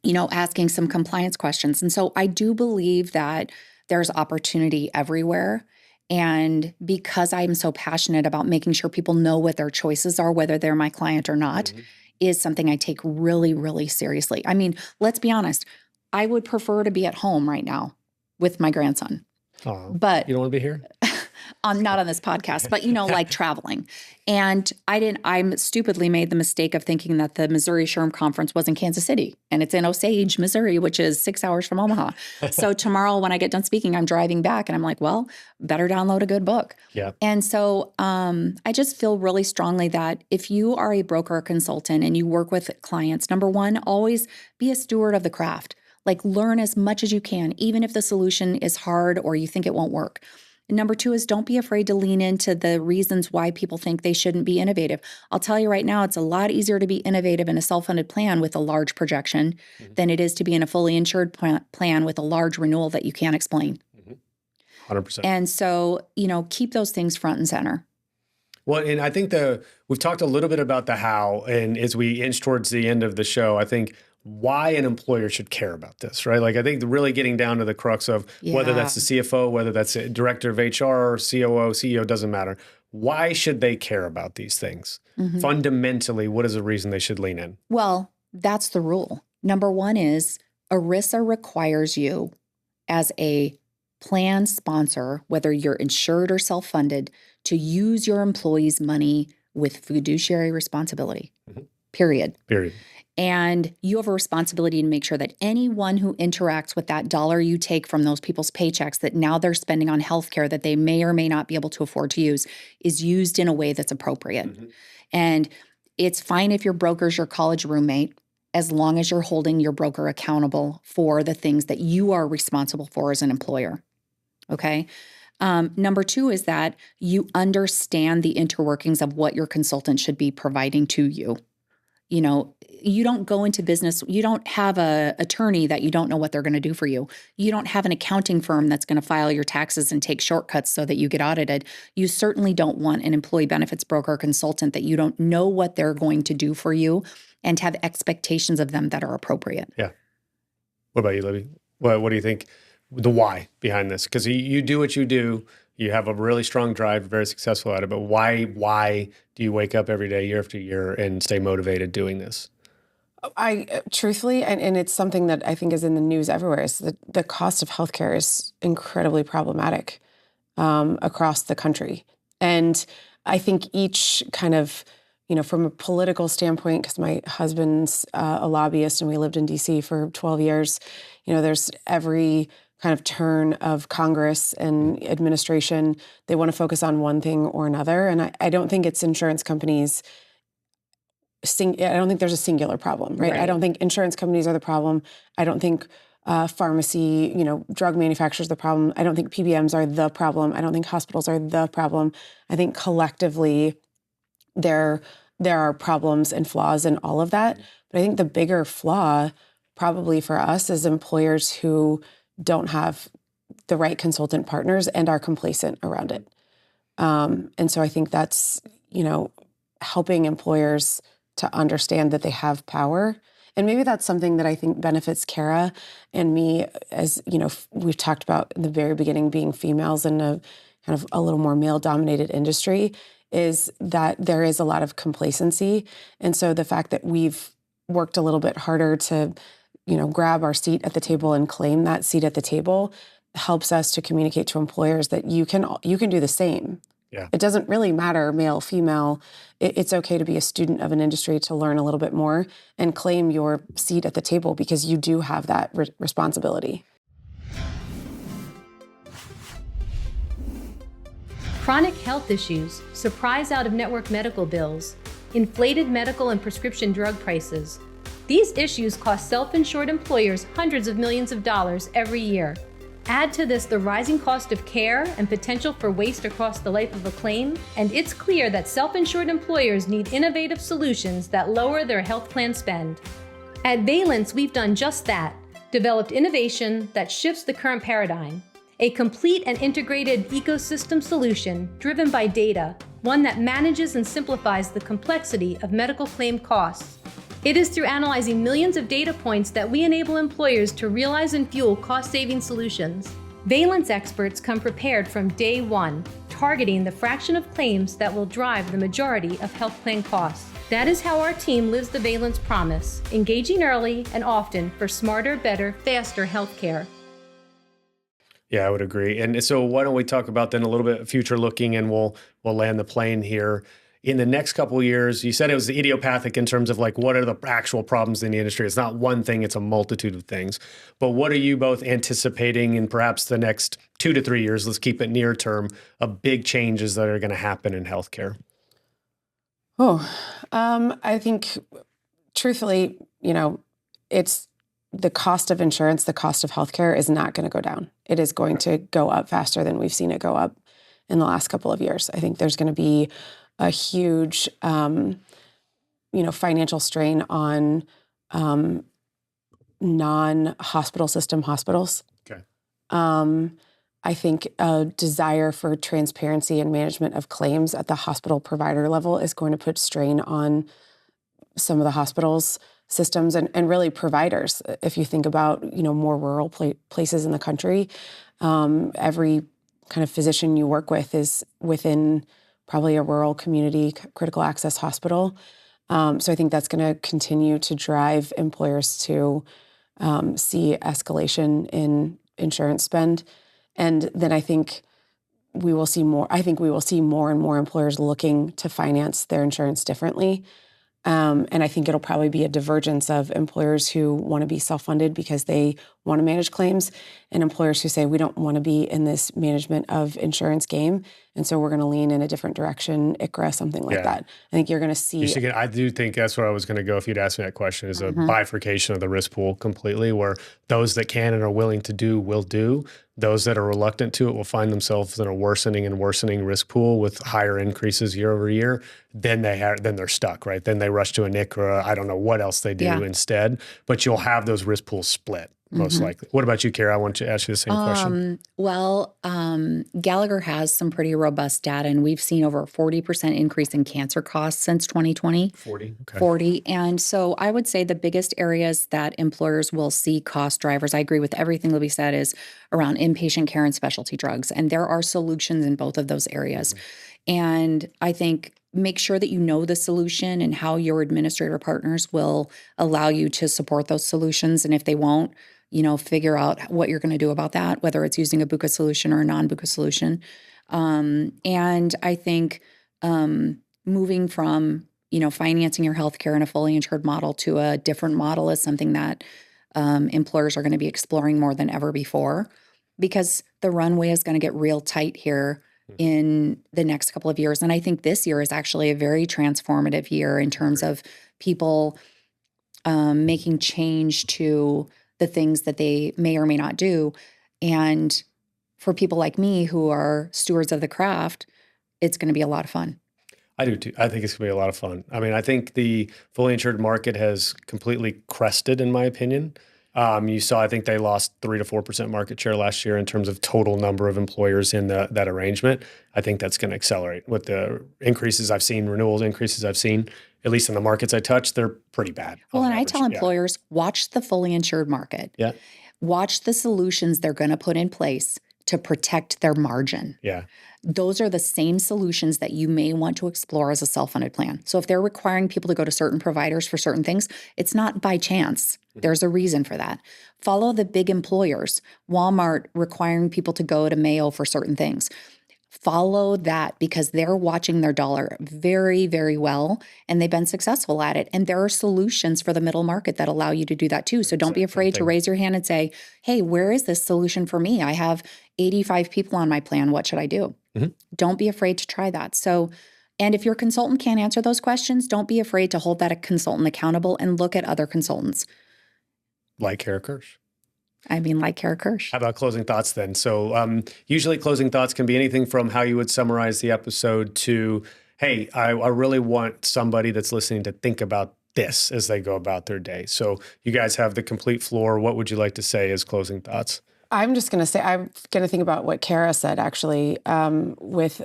asking some compliance questions. And so I do believe that there's opportunity everywhere. And because I'm so passionate about making sure people know what their choices are, whether they're my client or not, is something I take really, really seriously. I mean, let's be honest. I would prefer to be at home right now with my grandson. But you don't want to be here? Not on this podcast, but like traveling. And I stupidly made the mistake of thinking that the Missouri SHRM conference was in Kansas City, and it's in Osage, Missouri, which is 6 hours from Omaha. So tomorrow when I get done speaking, I'm driving back and I'm like, well, better download a good book. Yeah. And so I just feel really strongly that if you are a broker or consultant and you work with clients, number one, always be a steward of the craft. Like learn as much as you can, even if the solution is hard or you think it won't work. And number two is don't be afraid to lean into the reasons why people think they shouldn't be innovative. I'll tell you right now, it's a lot easier to be innovative in a self-funded plan with a large projection than it is to be in a fully insured plan with a large renewal that you can't explain. 100%. And so, keep those things front and center. Well, and I think we've talked a little bit about the how, and as we inch towards the end of the show, I think why an employer should care about this, right? Like I think really getting down to the crux of whether that's the CFO, whether that's a director of HR, COO, CEO, doesn't matter. Why should they care about these things? Fundamentally, what is the reason they should lean in? Well, that's the rule. Number one is ERISA requires you as a plan sponsor, whether you're insured or self-funded, to use your employees' money with fiduciary responsibility, period. And you have a responsibility to make sure that anyone who interacts with that dollar you take from those people's paychecks that now they're spending on healthcare that they may or may not be able to afford to use is used in a way that's appropriate. And it's fine if your broker's your college roommate, as long as you're holding your broker accountable for the things that you are responsible for as an employer. Okay? Number two is that you understand the interworkings of what your consultant should be providing to you. You don't go into business, you don't have an attorney that you don't know what they're going to do for you. You don't have an accounting firm that's going to file your taxes and take shortcuts so that you get audited. You certainly don't want an employee benefits broker or consultant that you don't know what they're going to do for you and have expectations of them that are appropriate. Yeah. What about you, Libby? What do you think the why behind this? Because you do what you do. You have a really strong drive, very successful at it. But why do you wake up every day, year after year, and stay motivated doing this? I truthfully, and it's something that I think is in the news everywhere, is that the cost of healthcare is incredibly problematic across the country. And I think each kind of, from a political standpoint, because my husband's a lobbyist and we lived in DC for 12 years, there's every kind of turn of Congress and administration, they want to focus on one thing or another. And I don't think it's insurance companies. I don't think there's a singular problem, right? I don't think insurance companies are the problem. I don't think pharmacy, drug manufacturers are the problem. I don't think PBMs are the problem. I don't think hospitals are the problem. I think collectively there are problems and flaws in all of that. But I think the bigger flaw probably for us is employers who don't have the right consultant partners and are complacent around it. And so I think that's, helping employers to understand that they have power. And maybe that's something that I think benefits Cara and me, as, we've talked about in the very beginning, being females in a kind of a little more male-dominated industry, is that there is a lot of complacency. And so the fact that we've worked a little bit harder to grab our seat at the table and claim that seat at the table helps us to communicate to employers that you can do the same. Yeah. It doesn't really matter, male, female. It's okay to be a student of an industry, to learn a little bit more and claim your seat at the table because you do have that responsibility. Chronic health issues, surprise out-of-network medical bills, inflated medical and prescription drug prices. These issues cost self-insured employers hundreds of millions of dollars every year. Add to this the rising cost of care and potential for waste across the life of a claim, and it's clear that self-insured employers need innovative solutions that lower their health plan spend. At Valence, we've done just that, developed innovation that shifts the current paradigm. A complete and integrated ecosystem solution driven by data, one that manages and simplifies the complexity of medical claim costs. It is through analyzing millions of data points that we enable employers to realize and fuel cost-saving solutions. Valence experts come prepared from day one, targeting the fraction of claims that will drive the majority of health plan costs. That is how our team lives the Valence promise, engaging early and often for smarter, better, faster healthcare. Yeah, I would agree. And so why don't we talk about then a little bit future looking, and we'll land the plane here. In the next couple of years, you said it was idiopathic in terms of like what are the actual problems in the industry. It's not one thing, it's a multitude of things. But what are you both anticipating in perhaps the next 2 to 3 years, let's keep it near term, of big changes that are going to happen in healthcare? I think truthfully, it's the cost of insurance, the cost of healthcare is not going to go down. It is going to go up faster than we've seen it go up in the last couple of years. I think there's going to be a huge, financial strain on non-hospital system hospitals. Okay. I think a desire for transparency and management of claims at the hospital provider level is going to put strain on some of the hospitals' systems and really providers. If you think about, more rural places in the country, every kind of physician you work with is within probably a rural community critical access hospital. So I think that's going to continue to drive employers to see escalation in insurance spend. And then I think we will see more and more employers looking to finance their insurance differently. And I think it'll probably be a divergence of employers who want to be self-funded because they want to manage claims, and employers who say, we don't want to be in this management of insurance game, and so we're going to lean in a different direction, ICRA, something like that. I think you're going to see... I do think that's where I was going to go if you'd asked me that question, is a bifurcation of the risk pool completely, where those that can and are willing to do will do. Those that are reluctant to it will find themselves in a worsening risk pool with higher increases year over year. Then they're stuck, right? Then they rush to an ICRA. I don't know what else they do instead, but you'll have those risk pools split most likely. What about you, Cara? I want to ask you the same question. Gallagher has some pretty robust data, and we've seen over a 40% increase in cancer costs since 2020. 40? Okay. 40. And so I would say the biggest areas that employers will see cost drivers, I agree with everything Libby said, is around inpatient care and specialty drugs. And there are solutions in both of those areas. And I think make sure that you know the solution and how your administrator partners will allow you to support those solutions. And if they won't, figure out what you're going to do about that, whether it's using a BUCA solution or a non-BUCA solution. And I think moving from, financing your healthcare in a fully insured model to a different model is something that employers are going to be exploring more than ever before, because the runway is going to get real tight here in the next couple of years. And I think this year is actually a very transformative year in terms of people making change to the things that they may or may not do. And for people like me who are stewards of the craft, it's going to be a lot of fun. I do too. I think it's going to be a lot of fun. I mean, I think the fully insured market has completely crested, in my opinion. You saw, I think they lost 3 to 4% market share last year in terms of total number of employers in that arrangement. I think that's going to accelerate with the increases I've seen, renewals increases I've seen, at least in the markets I touch, they're pretty bad. Well, and I tell employers, watch the fully insured market. Yeah. Watch the solutions they're going to put in place to protect their margin. Yeah. Those are the same solutions that you may want to explore as a self-funded plan. So if they're requiring people to go to certain providers for certain things, it's not by chance. There's a reason for that. Follow the big employers. Walmart requiring people to go to Mayo for certain things. Follow that, because they're watching their dollar very, very well, and they've been successful at it. And there are solutions for the middle market that allow you to do that too. So don't be afraid to raise your hand and say, hey, where is this solution for me? I have 85 people on my plan. What should I do? Don't be afraid to try that. So, and if your consultant can't answer those questions, don't be afraid to hold that consultant accountable and look at other consultants. Like Cara Kirsch. I mean, like Cara Kirsch. How about closing thoughts then? So usually closing thoughts can be anything from how you would summarize the episode to, hey, I really want somebody that's listening to think about this as they go about their day. So you guys have the complete floor. What would you like to say as closing thoughts? I'm just going to say, I'm going to think about what Cara said, actually, with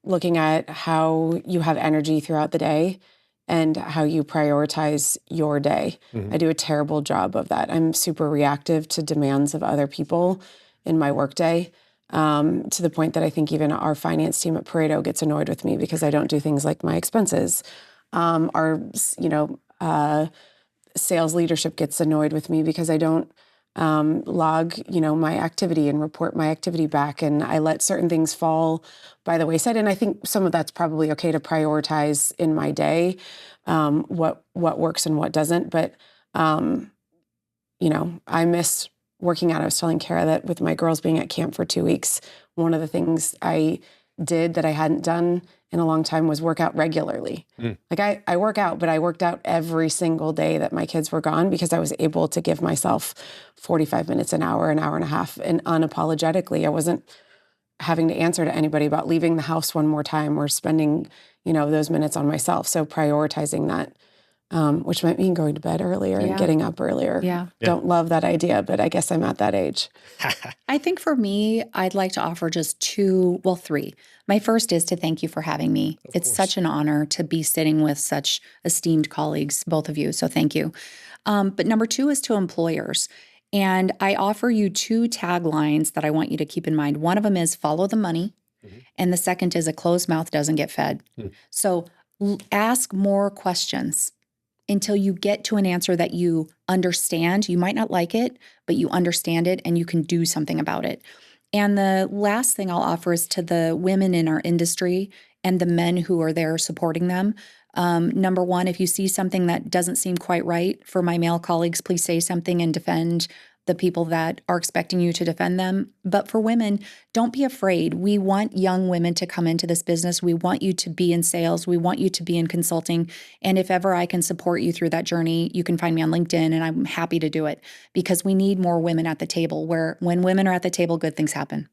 looking at how you have energy throughout the day and how you prioritize your day. I do a terrible job of that. I'm super reactive to demands of other people in my workday, to the point that I think even our finance team at Pareto gets annoyed with me because I don't do things like my expenses. Our sales leadership gets annoyed with me because I don't log, my activity and report my activity back. And I let certain things fall by the wayside. And I think some of that's probably okay to prioritize in my day, what works and what doesn't. But, I miss working out. I was telling Cara that with my girls being at camp for 2 weeks, one of the things I did that I hadn't done in a long time was work out regularly. Like I work out, but I worked out every single day that my kids were gone because I was able to give myself 45 minutes, an hour and a half, and unapologetically. I wasn't having to answer to anybody about leaving the house one more time or spending, those minutes on myself. So prioritizing that, which might mean going to bed earlier and getting up earlier. Don't love that idea, but I guess I'm at that age. I think for me, I'd like to offer just three. My first is to thank you for having me. It's such an honor to be sitting with such esteemed colleagues, both of you. So thank you. But number two is to employers. And I offer you 2 taglines that I want you to keep in mind. One of them is follow the money. And the second is a closed mouth doesn't get fed. So ask more questions until you get to an answer that you understand. You might not like it, but you understand it and you can do something about it. And the last thing I'll offer is to the women in our industry and the men who are there supporting them. Number one, if you see something that doesn't seem quite right for my male colleagues, please say something and defend the people that are expecting you to defend them. But for women, don't be afraid. We want young women to come into this business. We want you to be in sales. We want you to be in consulting. And if ever I can support you through that journey, you can find me on LinkedIn, and I'm happy to do it because we need more women at the table, where when women are at the table, good things happen.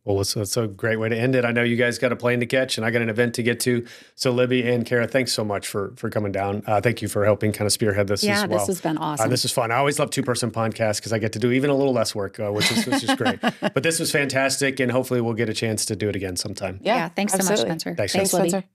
Well, that's a great way to end it. I know you guys got a plane to catch and I got an event to get to. So Libby and Cara, thanks so much for coming down. Thank you for helping kind of spearhead this as well. Yeah, this has been awesome. This is fun. I always love 2-person podcasts because I get to do even a little less work, which is great. But this was fantastic, and hopefully we'll get a chance to do it again sometime. Yeah, thanks absolutely. so much, Spencer. Thanks, Libby. Spencer.